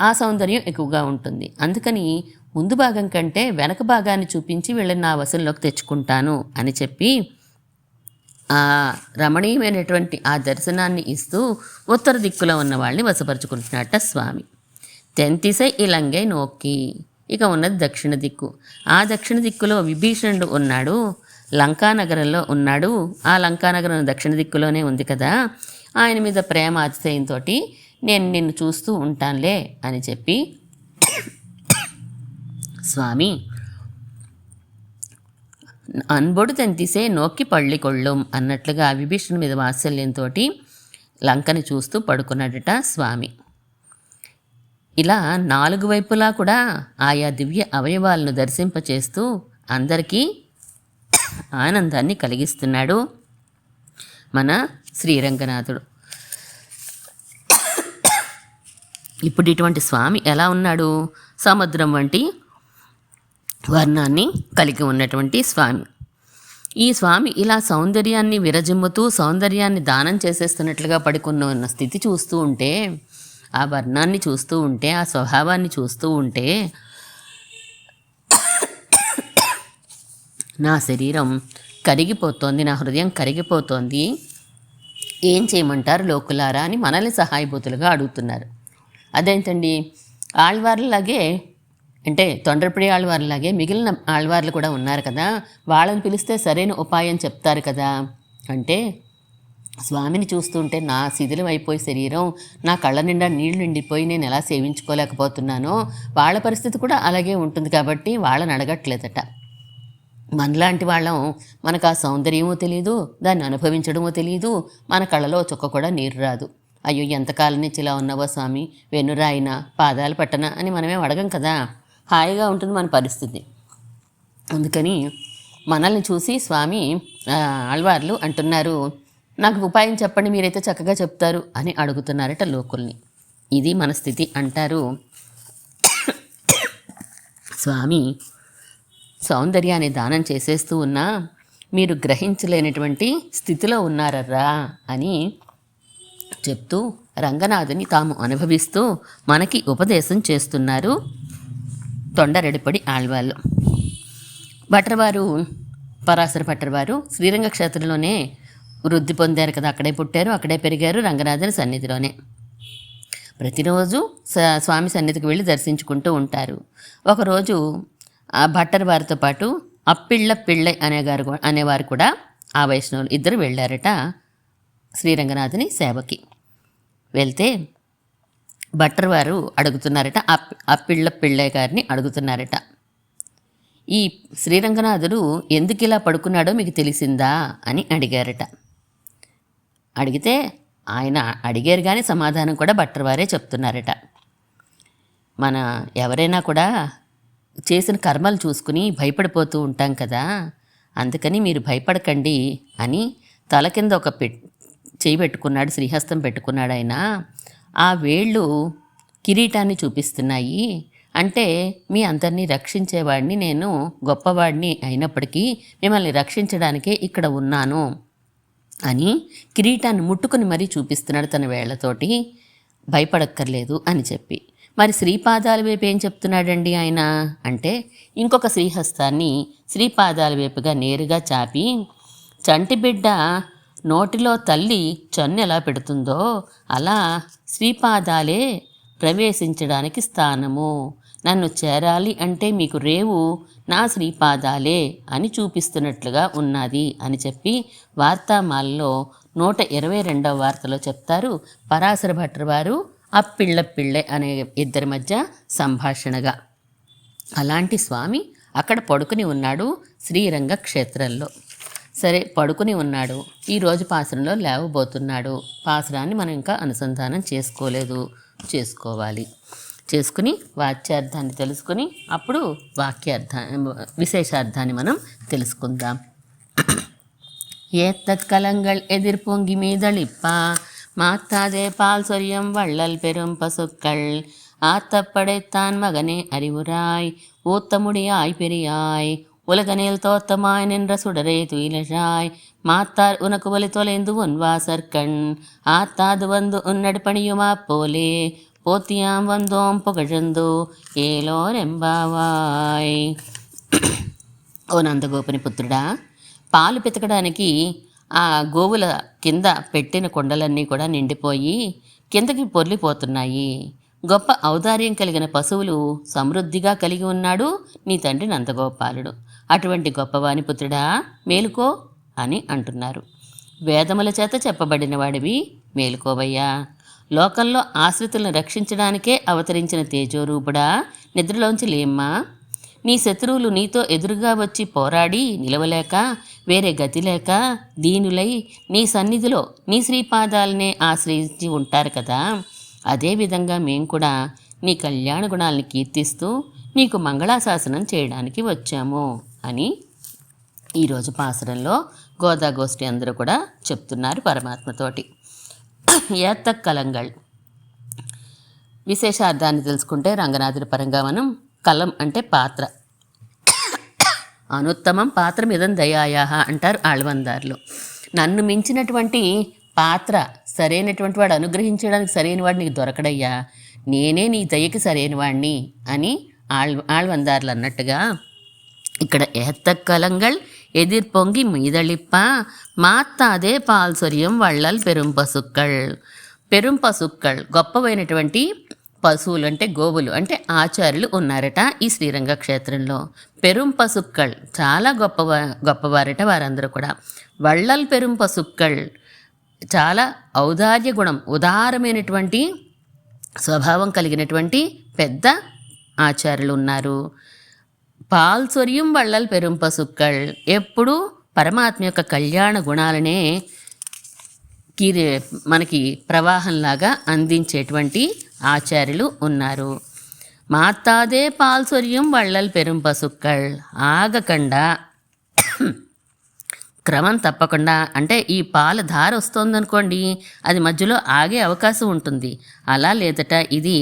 ఆ సౌందర్యం ఎక్కువగా ఉంటుంది. అందుకని ముందు భాగం కంటే వెనక భాగాన్ని చూపించి వీళ్ళని నా వశంలోకి తెచ్చుకుంటాను అని చెప్పి ఆ రమణీయమైనటువంటి ఆ దర్శనాన్ని ఇస్తూ ఉత్తర దిక్కులో ఉన్న వాళ్ళని వశపరుచుకుంటున్నట్ట స్వామి. తెంతిసై ఇలంగై నోక్కి. ఇక ఉన్నది దక్షిణ దిక్కు. ఆ దక్షిణ దిక్కులో విభీషణుడు ఉన్నాడు, లంకానగరంలో ఉన్నాడు. ఆ లంకానగరం దక్షిణ దిక్కులోనే ఉంది కదా. ఆయన మీద ప్రేమ అతిశయంతో నేను నిన్ను చూస్తూ ఉంటానులే అని చెప్పి స్వామి అన్బొడు తెంతిసే నోక్కి పళ్ళి కొళ్ళం అన్నట్లుగా విభీషణుడి మీద వాత్సల్యంతో లంకని చూస్తూ పడుకున్నాడట స్వామి. ఇలా 4 వైపులా కూడా ఆయా దివ్య అవయవాలను దర్శింపచేస్తూ అందరికీ ఆనందాన్ని కలిగిస్తున్నాడు మన శ్రీరంగనాథుడు. ఇప్పుడు ఇటువంటి స్వామి ఎలా ఉన్నాడు? సముద్రం వంటి వర్ణాన్ని కలిగి ఉన్నటువంటి స్వామి. ఈ స్వామి ఇలా సౌందర్యాన్ని విరజిమ్ముతూ సౌందర్యాన్ని దానం చేసేస్తున్నట్లుగా పడుకున్న స్థితి చూస్తూ ఉంటే, ఆ వర్ణాన్ని చూస్తూ ఉంటే, ఆ స్వభావాన్ని చూస్తూ ఉంటే నా శరీరం కరిగిపోతోంది, నా హృదయం కరిగిపోతోంది. ఏం చేయమంటారు లోకులారా అని మనల్ని సహాయభూతులుగా అడుగుతున్నారు. అదేంటండి, ఆళ్వార్లాగే అంటే తొండరపడి ఆళ్వార్లాగే మిగిలిన ఆళ్వార్లు కూడా ఉన్నారు కదా, వాళ్ళని పిలిస్తే సరైన ఉపాయం చెప్తారు కదా. అంటే స్వామిని చూస్తుంటే నా శిథిలం అయిపోయి శరీరం, నా కళ్ళ నిండా నీళ్లు నిండిపోయి నేను ఎలా సేవించుకోలేకపోతున్నానో వాళ్ళ పరిస్థితి కూడా అలాగే ఉంటుంది కాబట్టి వాళ్ళని అడగట్లేదట. మనలాంటి వాళ్ళం, మనకు ఆ సౌందర్యమో తెలియదు, దాన్ని అనుభవించడమో తెలియదు, మన కళ్ళలో చుక్క కూడా నీరు రాదు. అయ్యో ఎంతకాలం నుంచి ఇలా ఉన్నావో స్వామి, వెన్నురాయినా పాదాలు పట్టనా అని మనమేం అడగం కదా. హాయిగా ఉంటుంది మన పరిస్థితి. అందుకని మనల్ని చూసి స్వామి ఆళ్వార్లు అంటున్నారు, నాకు ఉపాయం చెప్పండి, మీరైతే చక్కగా చెప్తారు అని అడుగుతున్నారట లోకుల్ని. ఇది మన స్థితి అంటారు. స్వామి సౌందర్యాన్ని దానం చేసేస్తూ ఉన్నా మీరు గ్రహించలేనటువంటి స్థితిలో ఉన్నారర్రా అని చెప్తూ రంగనాథుని తాము అనుభవిస్తూ మనకి ఉపదేశం చేస్తున్నారు తొండరెడిపడి ఆళ్వాళ్ళు. భట్రవారు, పరాశర భట్రవారు శ్రీరంగ క్షేత్రంలోనే వృద్ధి పొందారు కదా, అక్కడే పుట్టారు, అక్కడే పెరిగారు, రంగనాథుని సన్నిధిలోనే. ప్రతిరోజు స్వామి సన్నిధికి వెళ్ళి దర్శించుకుంటూ ఉంటారు. ఒకరోజు ఆ భట్టర్ వారితో పాటు అప్పిళ్ళ పిళ్ళై అనేవారు కూడా, ఆ వైష్ణవులు ఇద్దరు వెళ్ళారట శ్రీరంగనాథుని సేవకి. వెళ్తే భట్టర్ వారు అడుగుతున్నారట, అప్పిళ్ళ పిళ్ళై గారిని అడుగుతున్నారట, ఈ శ్రీరంగనాథుడు ఎందుకు ఇలా పడుకున్నాడో మీకు తెలిసిందా అని అడిగారట. అడిగితే ఆయన అడిగారు కానీ సమాధానం కూడా భట్టర్ వారే చెప్తున్నారట. మన ఎవరైనా కూడా చేసిన కర్మలు చూసుకుని భయపడిపోతూ ఉంటాం కదా, అందుకని మీరు భయపడకండి అని తల కింద ఒక చేయి పెట్టుకున్నాడు, శ్రీహస్తం పెట్టుకున్నాడు ఆయన. ఆ వేళ్ళు కిరీటాన్ని చూపిస్తున్నాయి. అంటే మీ అందరినీ రక్షించేవాడిని, నేను గొప్పవాడిని అయినప్పటికీ మిమ్మల్ని రక్షించడానికే ఇక్కడ ఉన్నాను అని కిరీటాన్ని ముట్టుకుని మరీ చూపిస్తున్నాడు తన వేళ్లతోటి, భయపడక్కర్లేదు అని చెప్పి. మరి శ్రీపాదాల వైపు ఏం చెప్తున్నాడండి ఆయన అంటే, ఇంకొక శ్రీహస్తాన్ని శ్రీపాదాల వైపుగా నేరుగా చాపి, చంటి బిడ్డ నోటిలో తల్లి చన్ను ఎలా పెడుతుందో అలా శ్రీపాదాలే ప్రవేశించడానికి స్థానము, నన్ను చేరాలి అంటే మీకు రేవు నా శ్రీపాదాలే అని చూపిస్తున్నట్లుగా ఉన్నది అని చెప్పి వార్తామాలలో 122వ వార్తలో చెప్తారు పరాశర భట్టర్ వారు అప్పిళ్ళ పిళ్ళె అనే ఇద్దరి మధ్య సంభాషణగా. అలాంటి స్వామి అక్కడ పడుకుని ఉన్నాడు శ్రీరంగ క్షేత్రంలో. సరే, పడుకుని ఉన్నాడు, ఈరోజు పాసురంలో లేవబోతున్నాడు. పాసురాన్ని మనం ఇంకా అనుసంధానం చేసుకోవాలి. చేసుకుని వాచ్యార్థాన్ని తెలుసుకుని అప్పుడు విశేషార్థాన్ని మనం తెలుసుకుందాం. ஏத்தக்கலங்கள் எதிர்பொங்கி மீதளிப்பா மாத்தாதே பால் சொரியம் வள்ளல் பெரும் பசுக்கள் ஆத்தப்படைத்தான் மகனே அறிவுராய் ஊத்தமுடியாய் பெரியாய் உலகனில் தோத்தமாய் நின்ற சுடரே துயிலழாய் மாத்தார் உனக்கு ஒலி தொலைந்து உன் வாசற்கண் ஆத்தாது வந்து உன்னடி பணியுமா போலே పోతియాం వందోం పొగజందు ఏలో రెంబావాయ్. ఓ నందగోపుని పుత్రుడా, పాలు పితకడానికి ఆ గోవుల కింద పెట్టిన కొండలన్నీ కూడా నిండిపోయి కిందకి పొర్లిపోతున్నాయి. గొప్ప ఔదార్యం కలిగిన పశువులు సమృద్ధిగా కలిగి ఉన్నాడు నీ తండ్రి నందగోపాలుడు. అటువంటి గొప్పవాని పుత్రుడా మేలుకో అని అంటున్నారు. వేదముల చేత చెప్పబడిన వాడివి మేలుకోవయ్యా. లోకంలో ఆశ్రితులను రక్షించడానికే అవతరించిన తేజోరూపుడా నిద్రలోంచి లేమ్మా. నీ శత్రువులు నీతో ఎదురుగా వచ్చి పోరాడి నిలవలేక వేరే గతి లేక దీనులై నీ సన్నిధిలో నీ శ్రీపాదాలనే ఆశ్రయించి ఉంటారు కదా, అదేవిధంగా మేము కూడా నీ కళ్యాణ గుణాలని కీర్తిస్తూ నీకు మంగళాశాసనం చేయడానికి వచ్చాము అని ఈరోజు పాసురంలో గోదాగోష్ఠి అందరూ కూడా చెప్తున్నారు పరమాత్మతోటి. ఏత్తక్కలంగళ్ విశేషార్థాన్ని తెలుసుకుంటే రంగనాథుడి పరంగా మనం కలం అంటే పాత్ర, అనుత్తమం పాత్రమిదం దయాయాహ అంటారు ఆళ్వందార్లు. నన్ను మించినటువంటి పాత్ర సరైనటువంటి వాడు అనుగ్రహించడానికి సరైన వాడు నీకు దొరకడయ్యా, నేనే నీ దయకి సరైన వాడిని అని ఆళ్వందార్లు అన్నట్టుగా ఇక్కడ ఏత్తక్కలంగళ్ ఎదిర్పొంగి మీదళిప్ప మాత్తాదే పాల్సొరియం వళ్ళల్ పెరుంపసుక్కళ్. పెరుంపసుక్కళ్ గొప్పవైనటువంటి పశువులు అంటే గోవులు అంటే ఆచార్యులు ఉన్నారట ఈ శ్రీరంగ క్షేత్రంలో. పెరుం పసుక్కల్ చాలా గొప్పవారట వారందరూ కూడా. వళ్ళల్ పెరుం పసుక్కల్ చాలా ఔదార్య గుణం, ఉదారమైనటువంటి స్వభావం కలిగినటువంటి పెద్ద ఆచార్యులు ఉన్నారు. పాల్ సొరియం వళ్ళల్ పెరుం పసుక్కల్ ఎప్పుడూ పరమాత్మ యొక్క కళ్యాణ గుణాలనే మనకి ప్రవాహంలాగా అందించేటువంటి ఆచార్యులు ఉన్నారు. మాతాదే పాల్ సొరియం వళ్ళల్ పెరుం పసుక్కల్ ఆగకుండా క్రమం తప్పకుండా, అంటే ఈ పాల ధార వస్తుందనుకోండి అది మధ్యలో ఆగే అవకాశం ఉంటుంది. అలా లేదట, ఇది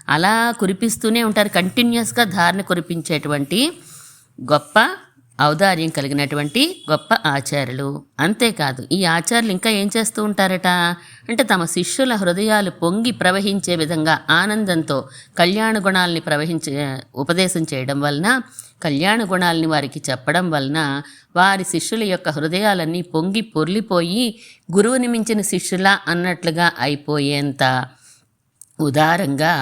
అలా కురిపిస్తూనే ఉంటారు. కంటిన్యూస్గా ధారను కురిపించేటువంటి గొప్ప ఔదార్యం కలిగినటువంటి గొప్ప ఆచార్యులు. అంతేకాదు ఈ ఆచార్యులు ఇంకా ఏం చేస్తూ ఉంటారట అంటే తమ శిష్యుల హృదయాలు పొంగి ప్రవహించే విధంగా ఆనందంతో కళ్యాణ గుణాలని ఉపదేశం చేయడం వలన, కళ్యాణ గుణాలని వారికి చెప్పడం వలన వారి శిష్యుల యొక్క హృదయాలన్నీ పొంగి పొర్లిపోయి గురువుని మించిన శిష్యులా అన్నట్లుగా అయిపోయేంత ఉదారంగా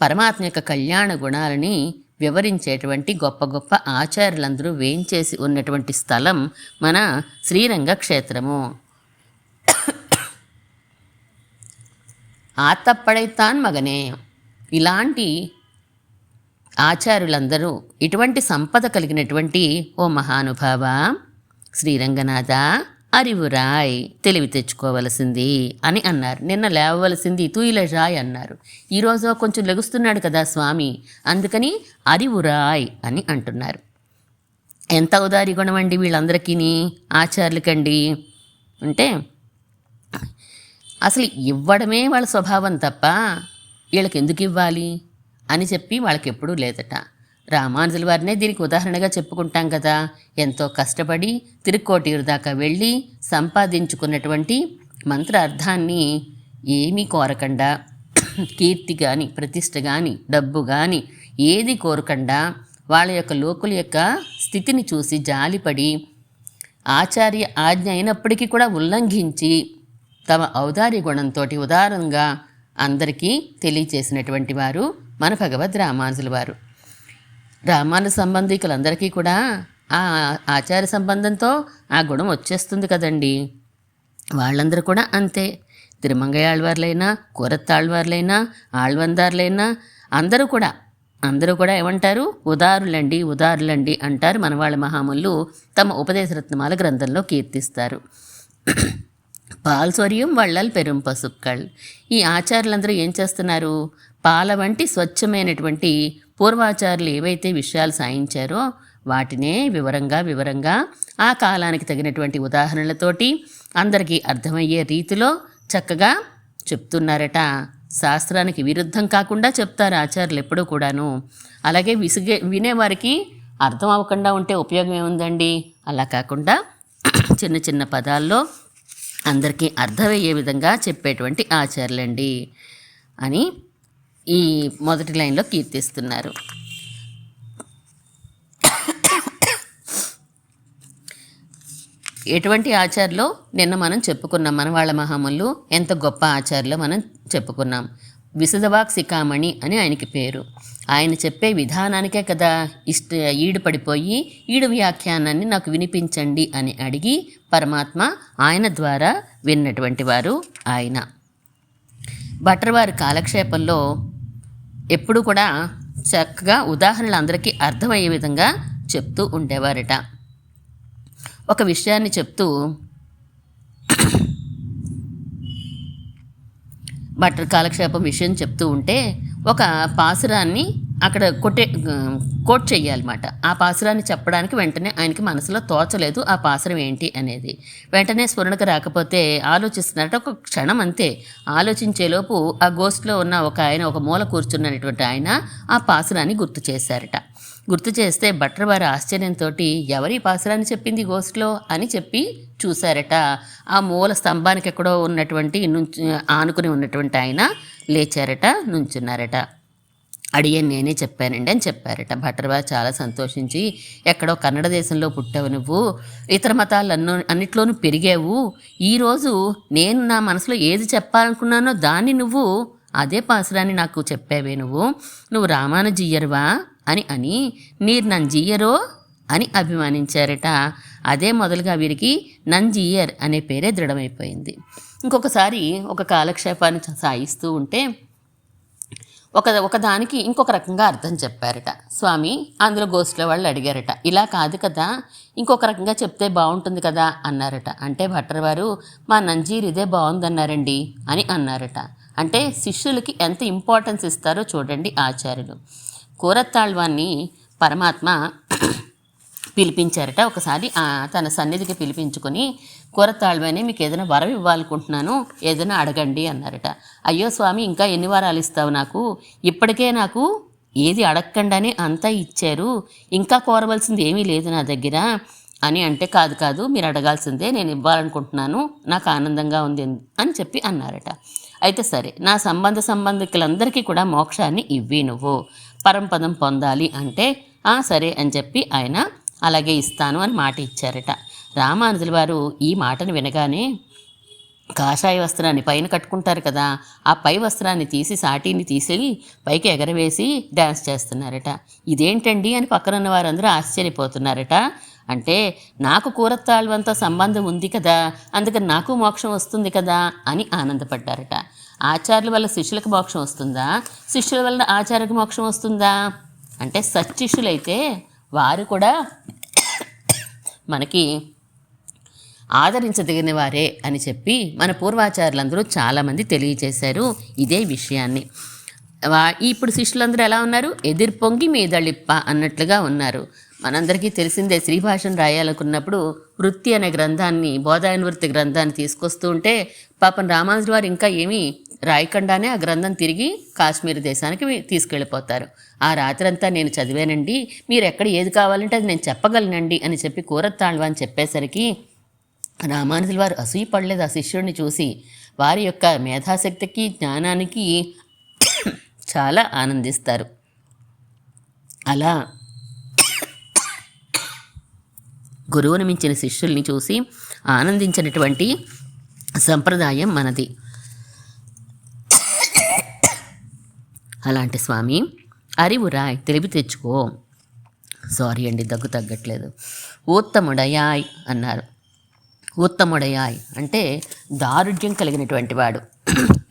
పరమాత్మ యొక్క కళ్యాణ గుణాలని వివరించేటువంటి గొప్ప గొప్ప ఆచార్యులందరూ వేంచేసి ఉన్నటువంటి స్థలం మన శ్రీరంగ క్షేత్రము. ఆతప్పడైతాన్ మగనే ఇలాంటి ఆచార్యులందరూ ఇటువంటి సంపద కలిగినటువంటి ఓ మహానుభావ శ్రీరంగనాథ అరివురాయ్ తెలివి తెచ్చుకోవలసింది అని అన్నారు. నిన్న లేవవలసింది తూయిలరాయ్ అన్నారు. ఈరోజు కొంచెం లెగుస్తున్నాడు కదా స్వామి, అందుకని అరివురాయ్ అని అంటున్నారు. ఎంత ఉదారి గుణం అండి వీళ్ళందరికీ, ఆచార్యులకండి. అంటే అసలు ఇవ్వడమే వాళ్ళ స్వభావం తప్ప వీళ్ళకి ఎందుకు ఇవ్వాలి అని చెప్పి వాళ్ళకి ఎప్పుడూ లేదట. రామానుజుల వారినే దీనికి ఉదాహరణగా చెప్పుకుంటాం కదా. ఎంతో కష్టపడి తిరుక్కోటియూరు దాకా వెళ్ళి సంపాదించుకున్నటువంటి మంత్ర అర్థాన్ని ఏమీ కోరకుండా, కీర్తి కానీ ప్రతిష్ట కానీ డబ్బు కానీ ఏది కోరకుండా వాళ్ళ యొక్క లోకుల యొక్క స్థితిని చూసి జాలిపడి ఆచార్య ఆజ్ఞ అయినప్పటికీ కూడా ఉల్లంఘించి తమ ఔదార్య గుణంతో ఉదారంగా అందరికీ తెలియచేసినటువంటి వారు మన భగవద్ రామానుజుల వారు. రామానుజ సంబంధికులందరికీ కూడా ఆ ఆచార్య సంబంధంతో ఆ గుణం వచ్చేస్తుంది కదండి. వాళ్ళందరూ కూడా అంతే. తిరుమంగయాళ్వార్లైనా, కూరత్తాళ్వార్లైనా, ఆళ్వందార్లైనా అందరూ కూడా ఏమంటారు? ఉదారులండి అంటారు. మనవాళ్ళ మహాములు తమ ఉపదేశరత్నమాల గ్రంథంలో కీర్తిస్తారు. పాల్సొరియం వళ్ళల్ పెరుం పసుక్కల్. ఈ ఆచార్యులందరూ ఏం చేస్తున్నారు? పాల వంటి స్వచ్ఛమైనటువంటి పూర్వాచారులు ఏవైతే విషయాలు సాయించారో వాటినే వివరంగా ఆ కాలానికి తగినటువంటి ఉదాహరణలతోటి అందరికీ అర్థమయ్యే రీతిలో చక్కగా చెప్తున్నారట. శాస్త్రానికి విరుద్ధం కాకుండా చెప్తారు ఆచార్యులు ఎప్పుడూ కూడాను. అలాగే వినేవారికి అర్థం అవ్వకుండా ఉంటే ఉపయోగం ఏముందండి? అలా కాకుండా చిన్న చిన్న పదాల్లో అందరికీ అర్థమయ్యే విధంగా చెప్పేటువంటి ఆచార్యులండి అని ఈ మొదటి లైన్లో కీర్తిస్తున్నారు. ఎటువంటి ఆచార్యులో నిన్న మనం చెప్పుకున్నాం. మన వాళ్ళ మహాములు ఎంత గొప్ప ఆచార్యులో మనం చెప్పుకున్నాం. విశదవాక్ శిఖామణి అని ఆయనకి పేరు. ఆయన చెప్పే విధానానికే కదా ఈడుపడిపోయి ఈడు వ్యాఖ్యానాన్ని నాకు వినిపించండి అని అడిగి పరమాత్మ ఆయన ద్వారా విన్నటువంటి వారు ఆయన. భట్రవారి కాలక్షేపంలో ఎప్పుడు కూడా చక్కగా ఉదాహరణలు అందరికీ అర్థమయ్యే విధంగా చెప్తూ ఉండేవారట. ఒక విషయాన్ని చెప్తూ భట్ర కాలక్షేపం విషయం చెప్తూ ఉంటే ఒక పాసురాన్ని అక్కడ కోట్ చెయ్యాలన్నమాట. ఆ పాసురాన్ని చెప్పడానికి వెంటనే ఆయనకి మనసులో తోచలేదు ఆ పాసురం ఏంటి అనేది. వెంటనే స్ఫురణకు రాకపోతే ఆలోచిస్తున్నారట. ఒక క్షణం అంతే ఆలోచించేలోపు ఆ గోష్ఠిలో ఉన్న ఒక మూల కూర్చున్నటువంటి ఆయన ఆ పాసురాన్ని గుర్తు చేశారట. గుర్తు చేస్తే భట్రవారి ఆశ్చర్యంతో ఎవరి పాసురాన్ని చెప్పింది గోష్ఠిలో అని చెప్పి చూశారట. ఆ మూల స్తంభానికి ఎక్కడో ఉన్నటువంటి ఆనుకుని ఉన్నటువంటి ఆయన లేచారట, నుంచున్నారట. అడియని నేనే చెప్పానండి అని చెప్పారట. భట్రవారు చాలా సంతోషించి, ఎక్కడో కన్నడ దేశంలో పుట్టావు నువ్వు, ఇతర మతాలు అన్నిట్లోనూ పెరిగావు, ఈరోజు నేను నా మనసులో ఏది చెప్పాలనుకున్నానో దాన్ని నువ్వు అదే పాసురాన్ని నాకు చెప్పావే నువ్వు రామానుజీయర్వా అని నీరు నంజీయరో అని అభిమానించారట. అదే మొదలుగా వీరికి నంజీయర్ అనే పేరే దృఢమైపోయింది. ఇంకొకసారి ఒక కాలక్షేపాన్ని సాగిస్తూ ఉంటే ఒకదానికి ఇంకొక రకంగా అర్థం చెప్పారట స్వామి. అందులో గోష్ఠుల వాళ్ళు అడిగారట, ఇలా కాదు కదా, ఇంకొక రకంగా చెప్తే బాగుంటుంది కదా అన్నారట. అంటే భట్టర్ వారు మా నంజీర్ ఇదే బాగుందన్నారండి అని అన్నారట. అంటే శిష్యులకి ఎంత ఇంపార్టెన్స్ ఇస్తారో చూడండి ఆచార్యులు. కూరత్తాళ్వాన్ని పరమాత్మ పిలిపించారట. ఒకసారి తన సన్నిధికి పిలిపించుకొని, కూరతాళ్వని మీకు ఏదైనా వరం ఇవ్వాలనుకుంటున్నాను, ఏదైనా అడగండి అన్నారట. అయ్యో స్వామి, ఇంకా ఎన్ని వరాలు ఇస్తావు నాకు? ఇప్పటికే నాకు ఏది అడగకుండానే అంతా ఇచ్చారు, ఇంకా కోరవలసింది ఏమీ లేదు నా దగ్గర అని అంటే, కాదు మీరు అడగాల్సిందే, నేను ఇవ్వాలనుకుంటున్నాను, నాకు ఆనందంగా ఉంది అని చెప్పి అన్నారట. అయితే సరే, నా సంబంధికులందరికీ కూడా మోక్షాన్ని ఇవ్వి, నువ్వు పరంపదం పొందాలి అంటే సరే అని చెప్పి ఆయన అలాగే ఇస్తాను అని మాట ఇచ్చారట. రామానుజుల వారు ఈ మాటను వినగానే కాషాయ వస్త్రాన్ని పైన కట్టుకుంటారు కదా, ఆ పై వస్త్రాన్ని తీసి సాటీని తీసి పైకి ఎగరవేసి డ్యాన్స్ చేస్తున్నారట. ఇదేంటండి అని పక్కనున్న వారందరూ ఆశ్చర్యపోతున్నారట. అంటే నాకు కూరత్తాళ్వంతో సంబంధం ఉంది కదా, అందుకని నాకు మోక్షం వస్తుంది కదా అని ఆనందపడ్డారట. ఆచార్యుల వల్ల శిష్యులకు మోక్షం వస్తుందా, శిష్యుల వల్ల ఆచార్యకు మోక్షం వస్తుందా అంటే, సచ్చిష్యులైతే వారు కూడా మనకి ఆదరించదగిన వారే అని చెప్పి మన పూర్వాచారులందరూ చాలామంది తెలియచేశారు ఇదే విషయాన్ని. ఇప్పుడు శిష్యులందరూ ఎలా ఉన్నారు? ఎదిర్పొంగి మీదళిప్ప అన్నట్లుగా ఉన్నారు. మనందరికీ తెలిసిందే, శ్రీభాషను రాయాలనుకున్నప్పుడు వృత్తి అనే గ్రంథాన్ని, బోధాయన వృత్తి గ్రంథాన్ని తీసుకొస్తూ ఉంటే పాపం రామానుజుల వారు ఇంకా ఏమీ రాయకుండానే ఆ గ్రంథం తిరిగి కాశ్మీర్ దేశానికి తీసుకెళ్ళిపోతారు. ఆ రాత్రంతా నేను చదివానండి, మీరు ఎక్కడ ఏది కావాలంటే అది నేను చెప్పగలనండి అని చెప్పి కూరత్తాళ్వ అని చెప్పేసరికి రామానుజుల వారు అసూయపడలేదు ఆ శిష్యుడిని చూసి. వారి యొక్క మేధాశక్తికి, జ్ఞానానికి చాలా ఆనందిస్తారు. అలా గురువును మించిన శిష్యుల్ని చూసి ఆనందించినటువంటి సంప్రదాయం మనది. అలాంటి స్వామి, అరివురాయ్ తెలివి తెచ్చుకో. సారీ అండి, దగ్గు తగ్గట్లేదు. ఉత్తముడయాయ్ అన్నారు. ఉత్తముడయాయ్ అంటే దారుఢ్యం కలిగినటువంటి వాడు.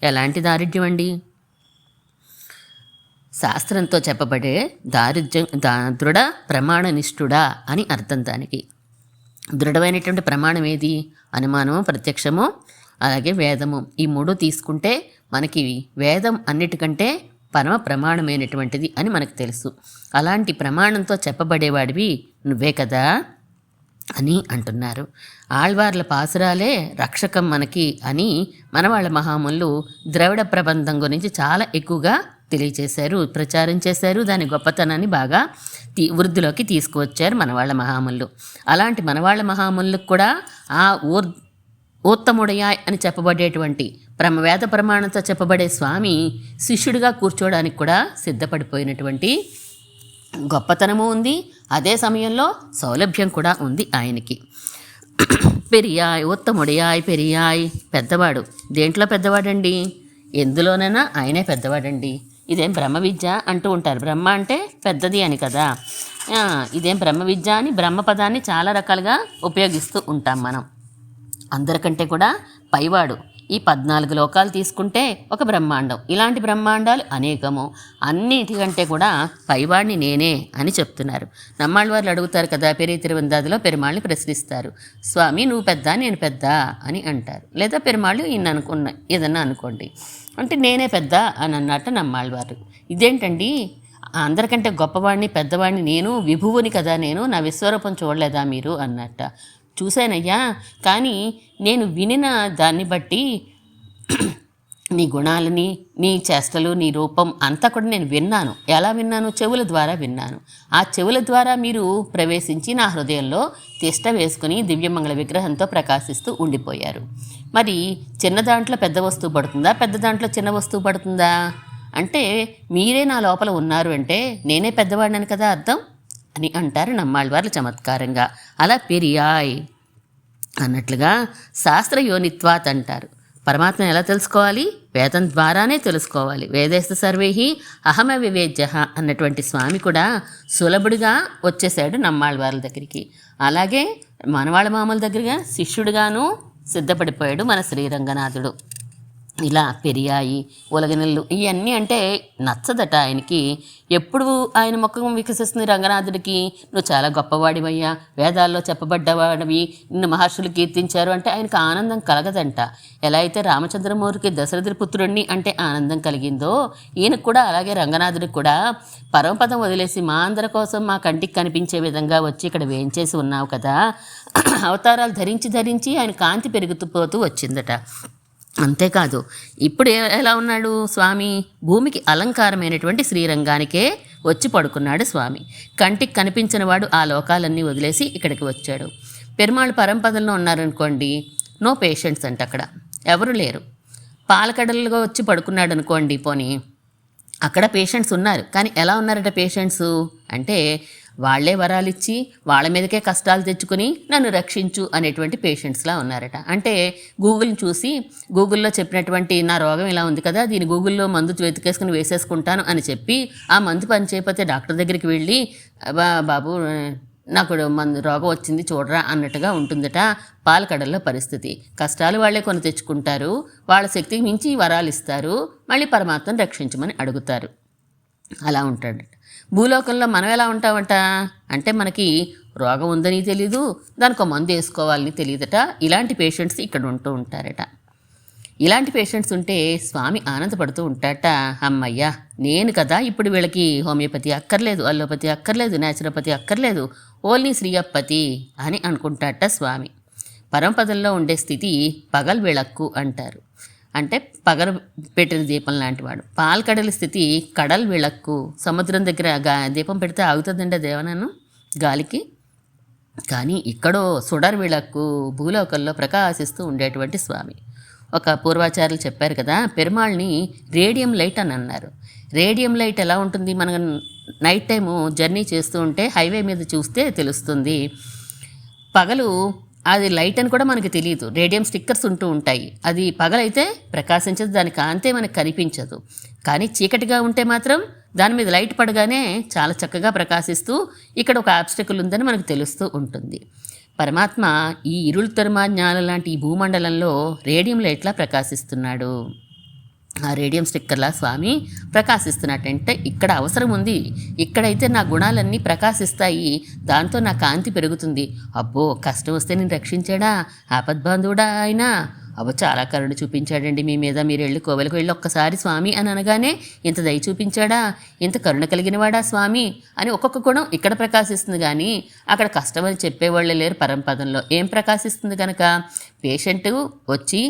ఎలాంటి దారుఢ్యం అండి? శాస్త్రంతో చెప్పబడే దారుఢ్యం, దృఢ ప్రమాణనిష్ఠుడా అని అర్థం దానికి. దృఢమైనటువంటి ప్రమాణం ఏది? అనుమానము, ప్రత్యక్షము, అలాగే వేదము. ఈ మూడు తీసుకుంటే మనకి వేదం అన్నిటికంటే పరమ ప్రమాణమైనటువంటిది అని మనకు తెలుసు. అలాంటి ప్రమాణంతో చెప్పబడేవాడివి నువ్వే కదా అని అంటున్నారు. ఆళ్వార్ల పాసురాలే రక్షకం మనకి అని మనవాళ్ళ మహాములు ద్రవిడ ప్రబంధం గురించి చాలా ఎక్కువగా తెలియచేశారు, ప్రచారం చేశారు. దాని గొప్పతనాన్ని బాగా వృద్ధిలోకి తీసుకువచ్చారు మనవాళ్ళ మహాములు. అలాంటి మనవాళ్ళ మహాములకు కూడా ఆ ఉత్తముడయాయ్ అని చెప్పబడేటువంటి వేద ప్రమాణంతో చెప్పబడే స్వామి శిష్యుడిగా కూర్చోవడానికి కూడా సిద్ధపడిపోయినటువంటి గొప్పతనము ఉంది. అదే సమయంలో సౌలభ్యం కూడా ఉంది ఆయనకి. పెరియాయ్, ఉత్తముడియాయ్, పెరియాయ్ పెద్దవాడు. దేంట్లో పెద్దవాడండి? ఎందులోనైనా ఆయనే పెద్దవాడండి. ఇదేం బ్రహ్మ విద్య అంటూ ఉంటారు. బ్రహ్మ అంటే పెద్దది అని కదా. ఇదేం బ్రహ్మ విద్య అని బ్రహ్మ పదాన్ని చాలా రకాలుగా ఉపయోగిస్తూ ఉంటాం మనం. అందరికంటే కూడా పైవాడు. ఈ 14 లోకాలు తీసుకుంటే ఒక బ్రహ్మాండం. ఇలాంటి బ్రహ్మాండాలు అనేకము. అన్నిటికంటే కూడా పైవాడిని నేనే అని చెప్తున్నారు. నమ్మాళ్ళ వారు అడుగుతారు కదా, పెరి తిరువందాదిలో పెరుమాళ్ళని ప్రశ్నిస్తారు. స్వామి నువ్వు పెద్ద, నేను పెద్ద అని అంటారు. లేదా పెరుమాళ్ళు ఏదన్నా అనుకోండి, అంటే నేనే పెద్ద అని అన్నట్టు నమ్మాళ్ళ వారు. ఇదేంటండి, అందరికంటే గొప్పవాడిని, పెద్దవాడిని నేను, విభువుని కదా నేను, నా విశ్వరూపం చూడలేదా మీరు అన్నట్ట. చూశానయ్యా, కానీ నేను వినిన దాన్ని బట్టి నీ గుణాలని, నీ చేష్టలు, నీ రూపం అంతా కూడా నేను విన్నాను. ఎలా విన్నాను? చెవుల ద్వారా విన్నాను. ఆ చెవుల ద్వారా మీరు ప్రవేశించి నా హృదయంలో తిష్ట వేసుకుని దివ్యమంగళ విగ్రహంతో ప్రకాశిస్తూ ఉండిపోయారు. మరి చిన్న దాంట్లో పెద్ద వస్తువు పడుతుందా, పెద్ద దాంట్లో చిన్న వస్తువు పడుతుందా? అంటే మీరే నా లోపల ఉన్నారు అంటే నేనే పెద్దవాడినని కదా అర్థం అని అంటారు నమ్మాళ్ళవార్లు చమత్కారంగా. అలా పెరియాయ్ అన్నట్లుగా శాస్త్రయోనిత్వాత్ అంటారు. పరమాత్మను ఎలా తెలుసుకోవాలి? వేదం ద్వారానే తెలుసుకోవాలి. వేదేస్తు సర్వైహి అహమ వివేద్య అన్నటువంటి స్వామి కూడా సులభుడిగా వచ్చేసాడు నమ్మాళ్ళవార్ల దగ్గరికి. అలాగే మనవాళ్ళ మామూల దగ్గరగా శిష్యుడిగాను సిద్ధపడిపోయాడు మన శ్రీరంగనాథుడు. ఇలా పెరియాయి ఉలగనెల్లు ఇవన్నీ అంటే నచ్చదట ఆయనకి. ఎప్పుడు ఆయన ముఖం వికసిస్తుంది రంగనాథుడికి, నువ్వు చాలా గొప్పవాడివయ్యా, వేదాల్లో చెప్పబడ్డవాడివి, నిన్ను మహర్షులు కీర్తించారు అంటే ఆయనకు ఆనందం కలగదంట. ఎలా అయితే రామచంద్రమూర్తికి దశరథుడి పుత్రుడిని అంటే ఆనందం కలిగిందో ఈయనకు కూడా అలాగే రంగనాథుడికి కూడా పరమపదం వదిలేసి మా అందరి కోసం మా కంటికి కనిపించే విధంగా వచ్చి ఇక్కడ వేంచేసి ఉన్నావు కదా, అవతారాలు ధరించి ఆయన కాంతి పెరుగుతూ పోతూ వచ్చిందట. అంతేకాదు ఇప్పుడు ఎలా ఉన్నాడు స్వామి, భూమికి అలంకారమైనటువంటి శ్రీరంగానికే వచ్చి పడుకున్నాడు స్వామి. కంటికి కనిపించిన వాడు ఆ లోకాలన్నీ వదిలేసి ఇక్కడికి వచ్చాడు. పెరుమాళ్ళు పరంపదల్లో ఉన్నారనుకోండి, నో పేషెంట్స్ అంట, అక్కడ ఎవరు లేరు. పాలకడలుగా వచ్చి పడుకున్నాడు అనుకోండి, పోనీ అక్కడ పేషెంట్స్ ఉన్నారు. కానీ ఎలా ఉన్నారట పేషెంట్స్ అంటే, వాళ్లే వరాలిచ్చి వాళ్ళ మీదకే కష్టాలు తెచ్చుకొని నన్ను రక్షించు అనేటువంటి పేషెంట్స్లా ఉన్నారట. అంటే గూగుల్ని చూసి గూగుల్లో చెప్పినటువంటి నా రోగం ఇలా ఉంది కదా, దీని గూగుల్లో మందు వెతికేసుకుని వేసేసుకుంటాను అని చెప్పి ఆ మందు పని చేయకపోతే డాక్టర్ దగ్గరికి వెళ్ళి బాబు నాకు రోగం వచ్చింది చూడరా అన్నట్టుగా ఉంటుందట పాలకడల్లో పరిస్థితి. కష్టాలు వాళ్ళే కొని తెచ్చుకుంటారు, వాళ్ళ శక్తికి మించి వరాలు ఇస్తారు, మళ్ళీ పరమాత్మను రక్షించమని అడుగుతారు. అలా ఉంటాడట. భూలోకంలో మనం ఎలా ఉంటామంట అంటే, మనకి రోగం ఉందని తెలీదు, దానికి మందు వేసుకోవాలని తెలియదట. ఇలాంటి పేషెంట్స్ ఇక్కడ ఉంటూ ఉంటారట. ఇలాంటి పేషెంట్స్ ఉంటే స్వామి ఆనందపడుతూ ఉంటాడట. అమ్మయ్యా, నేను కదా ఇప్పుడు వీళ్ళకి హోమియోపతి అక్కర్లేదు, అల్లోపతి అక్కర్లేదు, న్యాచురోపతి అక్కర్లేదు, ఓన్లీ శ్రీయప్పతి అని అనుకుంటాడట స్వామి. పరమపదంలో ఉండే స్థితి పగల్ విళక్కు అంటారు. అంటే పగలు పెట్టిన దీపం లాంటివాడు. పాలకడలి స్థితి కడల్ విళక్కు. సముద్రం దగ్గర దీపం పెడితే ఆగుతుందండి దేవనను గాలికి. కానీ ఇక్కడో సుడర్ విళక్కు, భూలోకంలో ప్రకాశిస్తూ ఉండేటువంటి స్వామి. ఒక పూర్వాచార్యులు చెప్పారు కదా, పెరుమాళ్ళని రేడియం లైట్ అని అన్నారు. రేడియం లైట్ ఎలా ఉంటుంది, మనం నైట్ టైము జర్నీ చేస్తూ ఉంటే హైవే మీద చూస్తే తెలుస్తుంది. పగలు అది లైట్ అని కూడా మనకి తెలియదు, రేడియం స్టిక్కర్స్ ఉంటూ ఉంటాయి. అది పగలైతే ప్రకాశించదు, దాని కాంతే మనకు కనిపించదు. కానీ చీకటిగా ఉంటే మాత్రం దాని మీద లైట్ పడగానే చాలా చక్కగా ప్రకాశిస్తూ ఇక్కడ ఒక ఆబ్స్టికల్ ఉందని మనకు తెలుస్తూ ఉంటుంది. పరమాత్మ ఈ ఇరుಳು జ్ఞానం లాంటి ఈ భూమండలంలో రేడియం లైట్లా ప్రకాశిస్తున్నాడు. ఆ రేడియం స్టిక్కర్లా స్వామి ప్రకాశిస్తున్నట్టంటే ఇక్కడ అవసరం ఉంది, ఇక్కడైతే నా గుణాలన్నీ ప్రకాశిస్తాయి, దాంతో నా కాంతి పెరుగుతుంది. అబ్బో, కష్టం వస్తే నేను రక్షించాడా, ఆపద్బాంధుడా ఆయన, అబ్బో చాలా కరుణ చూపించాడండి మీ మీద, మీరు వెళ్ళి కోవెలకు వెళ్ళి ఒక్కసారి స్వామి అని అనగానే ఇంత దయ చూపించాడా, ఇంత కరుణ కలిగినవాడా స్వామి అని ఒక్కొక్క గుణం ఇక్కడ ప్రకాశిస్తుంది. కానీ అక్కడ కష్టమని చెప్పేవాళ్ళే లేరు పరంపదంలో. ఏం ప్రకాశిస్తుంది కనుక, పేషెంట్ వచ్చి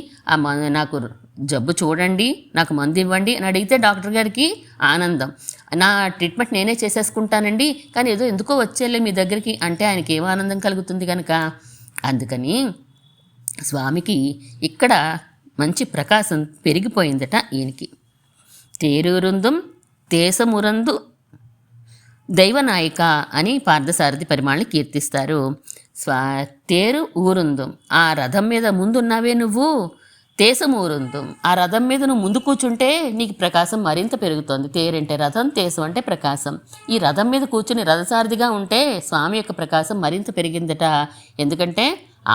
నాకు జబ్బు చూడండి, నాకు మందు ఇవ్వండి అని అడిగితే డాక్టర్ గారికి ఆనందం, నా ట్రీట్మెంట్ నేనే చేసేసుకుంటానండి, కానీ ఏదో ఎందుకో వచ్చేలే మీ దగ్గరికి అంటే ఆయనకి ఏం ఆనందం కలుగుతుంది కనుక. అందుకని స్వామికి ఇక్కడ మంచి ప్రకాశం పెరిగిపోయిందట ఈయనకి. తేరూరుందుం దేశమురందు దైవనాయిక అని పార్థసారథి పరిమాణని కీర్తిస్తారు. తేరు ఊరుందుం, ఆ రథం మీద ముందున్నావే నువ్వు, తేసమూరుందుం, ఆ రథం మీద నువ్వు ముందు కూర్చుంటే నీకు ప్రకాశం మరింత పెరుగుతోంది. తేరంటే రథం, తేసం అంటే ప్రకాశం. ఈ రథం మీద కూర్చుని రథసారథిగా ఉంటే స్వామి యొక్క ప్రకాశం మరింత పెరిగిందట. ఎందుకంటే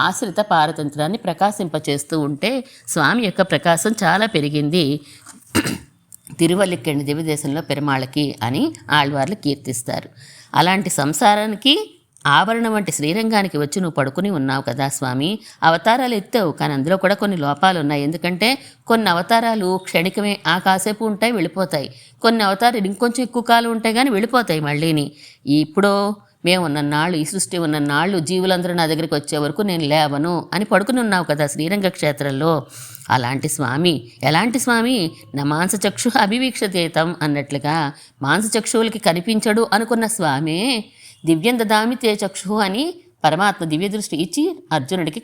ఆశ్రిత పారతంత్రాన్ని ప్రకాశింపచేస్తూ ఉంటే స్వామి యొక్క ప్రకాశం చాలా పెరిగింది తిరువల్లిక్కెండి దివ్యదేశంలో పెరుమాళ్ళకి అని ఆళ్వార్లు కీర్తిస్తారు. అలాంటి సంసారానికి ఆభరణం వంటి శ్రీరంగానికి వచ్చి నువ్వు పడుకుని ఉన్నావు కదా స్వామి. అవతారాలు ఎత్తావు, కానీ అందులో కూడా కొన్ని లోపాలు ఉన్నాయి. ఎందుకంటే కొన్ని అవతారాలు క్షణికమే, ఆ కాసేపు ఉంటాయి వెళ్ళిపోతాయి. కొన్ని అవతారాలు ఇంకొంచెం ఎక్కువ కాలం ఉంటాయి కానీ వెళ్ళిపోతాయి మళ్ళీని. ఇప్పుడు మేము ఉన్నన్నాళ్ళు, ఈ సృష్టి ఉన్నన్నాళ్ళు జీవులందరూ నా దగ్గరికి వచ్చే వరకు నేను లేవను అని పడుకుని ఉన్నావు కదా శ్రీరంగ క్షేత్రంలో. అలాంటి స్వామి, ఎలాంటి స్వామి, నా మాంసచక్షు అభివీక్షతేతం అన్నట్లుగా మాంసచక్షువులకి కనిపించడు అనుకున్న స్వామే దివ్యం దదామి తే చక్షు అని పరమాత్మ దివ్య దృష్టి ఇచ్చి అర్జునుడికి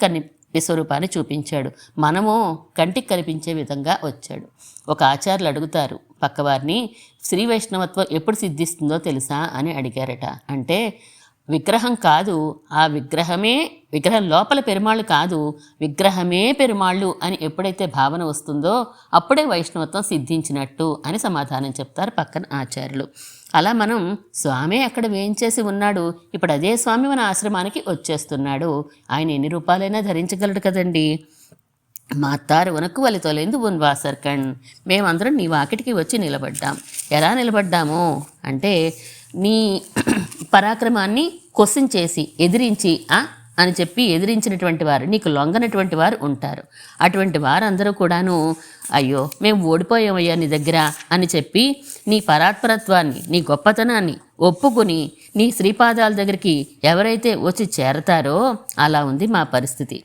విశ్వరూపాన్ని చూపించాడు. మనము కంటికి కనిపించే విధంగా వచ్చాడు. ఒక ఆచార్యులు అడుగుతారు పక్కవారిని, శ్రీ వైష్ణవత్వం ఎప్పుడు సిద్ధిస్తుందో తెలుసా అని అడిగారట. అంటే విగ్రహం కాదు, ఆ విగ్రహం లోపల పెరుమాళ్ళు కాదు, విగ్రహమే పెరుమాళ్ళు అని ఎప్పుడైతే భావన వస్తుందో అప్పుడే వైష్ణవత్వం సిద్ధించినట్టు అని సమాధానం చెప్తారు పక్కన ఆచార్యులు. అలా మనం స్వామి అక్కడ వేయించేసి ఉన్నాడు, ఇప్పుడు అదే స్వామి మన ఆశ్రమానికి వచ్చేస్తున్నాడు. ఆయన ఎన్ని రూపాయలైనా ధరించగలడు కదండి. మాత్తారు ఉనకు వలి తొలైంది ఉన్వాసర్కణ్. మేమందరం నీ వాకిటికి వచ్చి నిలబడ్డాం. ఎలా నిలబడ్డాము అంటే నీ పరాక్రమాన్ని క్వశ్చన్ చేసి ఎదిరించి అని చెప్పి ఎదిరించినటువంటి వారు, నీకు లొంగనటువంటి వారు ఉంటారు. అటువంటి వారందరూ కూడాను అయ్యో మేము ఓడిపోయామయ్యా నీ దగ్గర అని చెప్పి నీ పరాత్పరత్వాన్ని, నీ గొప్పతనాన్ని ఒప్పుకుని నీ శ్రీపాదాల దగ్గరికి ఎవరైతే వచ్చి చేరతారో అలా ఉంది మా పరిస్థితి.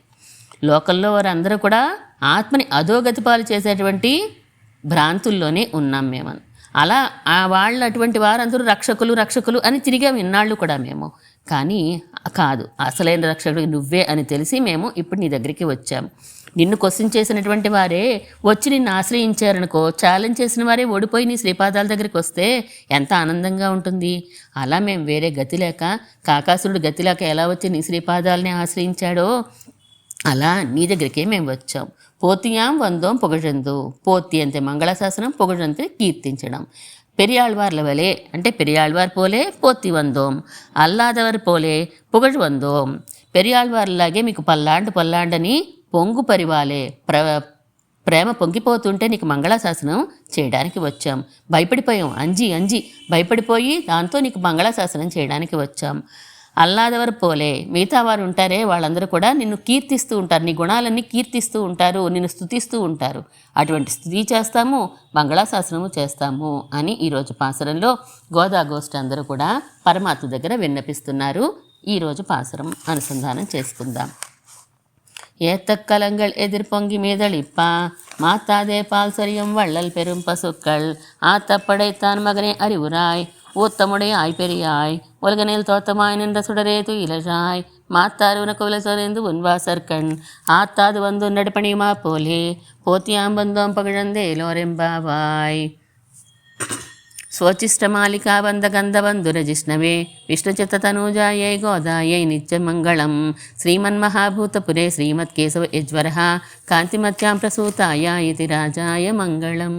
లోకల్లో వారందరూ కూడా ఆత్మని అధోగతి పాలు చేసేటువంటి భ్రాంతుల్లోనే ఉన్నాం మేము. అలా వాళ్ళు అటువంటి వారందరూ రక్షకులు అని తిరిగాం ఇన్నాళ్ళు కూడా మేము. కానీ కాదు, అసలైన రక్షకుడు నువ్వే అని తెలిసి మేము ఇప్పుడు నీ దగ్గరికి వచ్చాము. నిన్ను క్వశ్చన్ చేసినటువంటి వారే వచ్చి నిన్ను ఆశ్రయించారనుకో, ఛాలెంజ్ చేసిన వారే ఓడిపోయి నీ శ్రీపాదాల దగ్గరికి వస్తే ఎంత ఆనందంగా ఉంటుంది. అలా మేము వేరే గతి లేక, కాకాసురుడు గతి లేక ఎలా వచ్చి నీ శ్రీపాదాలని ఆశ్రయించాడో అలా నీ దగ్గరికే మేము వచ్చాం. పోతియాం వందోం పొగజందు. పోతి అంటే మంగళాశాసనం, పొగజంతు కీర్తించడం. పెరియాళ్వార్ల వలె అంటే పెరియాళ్వార్ పోలే పోతి వందోం, అల్లాదవర్ పోలే పొగజు వందోం. పెరియాళ్వార్లాగే మీకు పల్లాండని పొంగు పరివాలే ప్రేమ పొంగిపోతుంటే నీకు మంగళాశాసనం చేయడానికి వచ్చాం. భయపడిపోయాం, అంజి భయపడిపోయి దాంతో నీకు మంగళాశాసనం చేయడానికి వచ్చాం. అల్లాదవరు పోలే మిగతా వారు ఉంటారే వాళ్ళందరూ కూడా నిన్ను కీర్తిస్తూ ఉంటారు, నీ గుణాలన్నీ కీర్తిస్తూ ఉంటారు, నిన్ను స్తుతిస్తూ ఉంటారు. అటువంటి స్తుతి చేస్తాము, మంగళాశాసనము చేస్తాము అని ఈరోజు పాసరంలో గోదాగోష్ఠి అందరూ కూడా పరమాత్మ దగ్గర విన్నపిస్తున్నారు. ఈరోజు పాసరం అనుసంధానం చేసుకుందాం. ஏத்தக்கலங்கள் எதிர்பொங்கி மீதளிப்பா மாத்தாதே பால் சொரியும் வள்ளல் பெரும் பசுக்கள் ஆத்தப்படைத்தான் மகனே அறிவுராய் ஊத்தமுடைய ஆய்பெரியாய் உலகனில் தோத்தமாய் நின்ற சுடரே துயிலழாய் மாத்தாறு உனக்கு உல சொரிந்து உன்வாசற்கண் ஆத்தாது வந்து நடுப்பணியுமா போலே போத்தியாம் வந்தோம் பகிழந்தேலோரெம்பாவாய். స్వచిష్టమాలికా వందగంధవందురజిష్ణవే విష్ణుచిత్తతనూజాయై గోదాయై నిత్యమంగళం శ్రీమన్మహాభూతపురే శ్రీమత్కేశవ యజ్వరః కాంతిమత్యాం ప్రసూతాయ ఇతి రాజాయ మంగళం.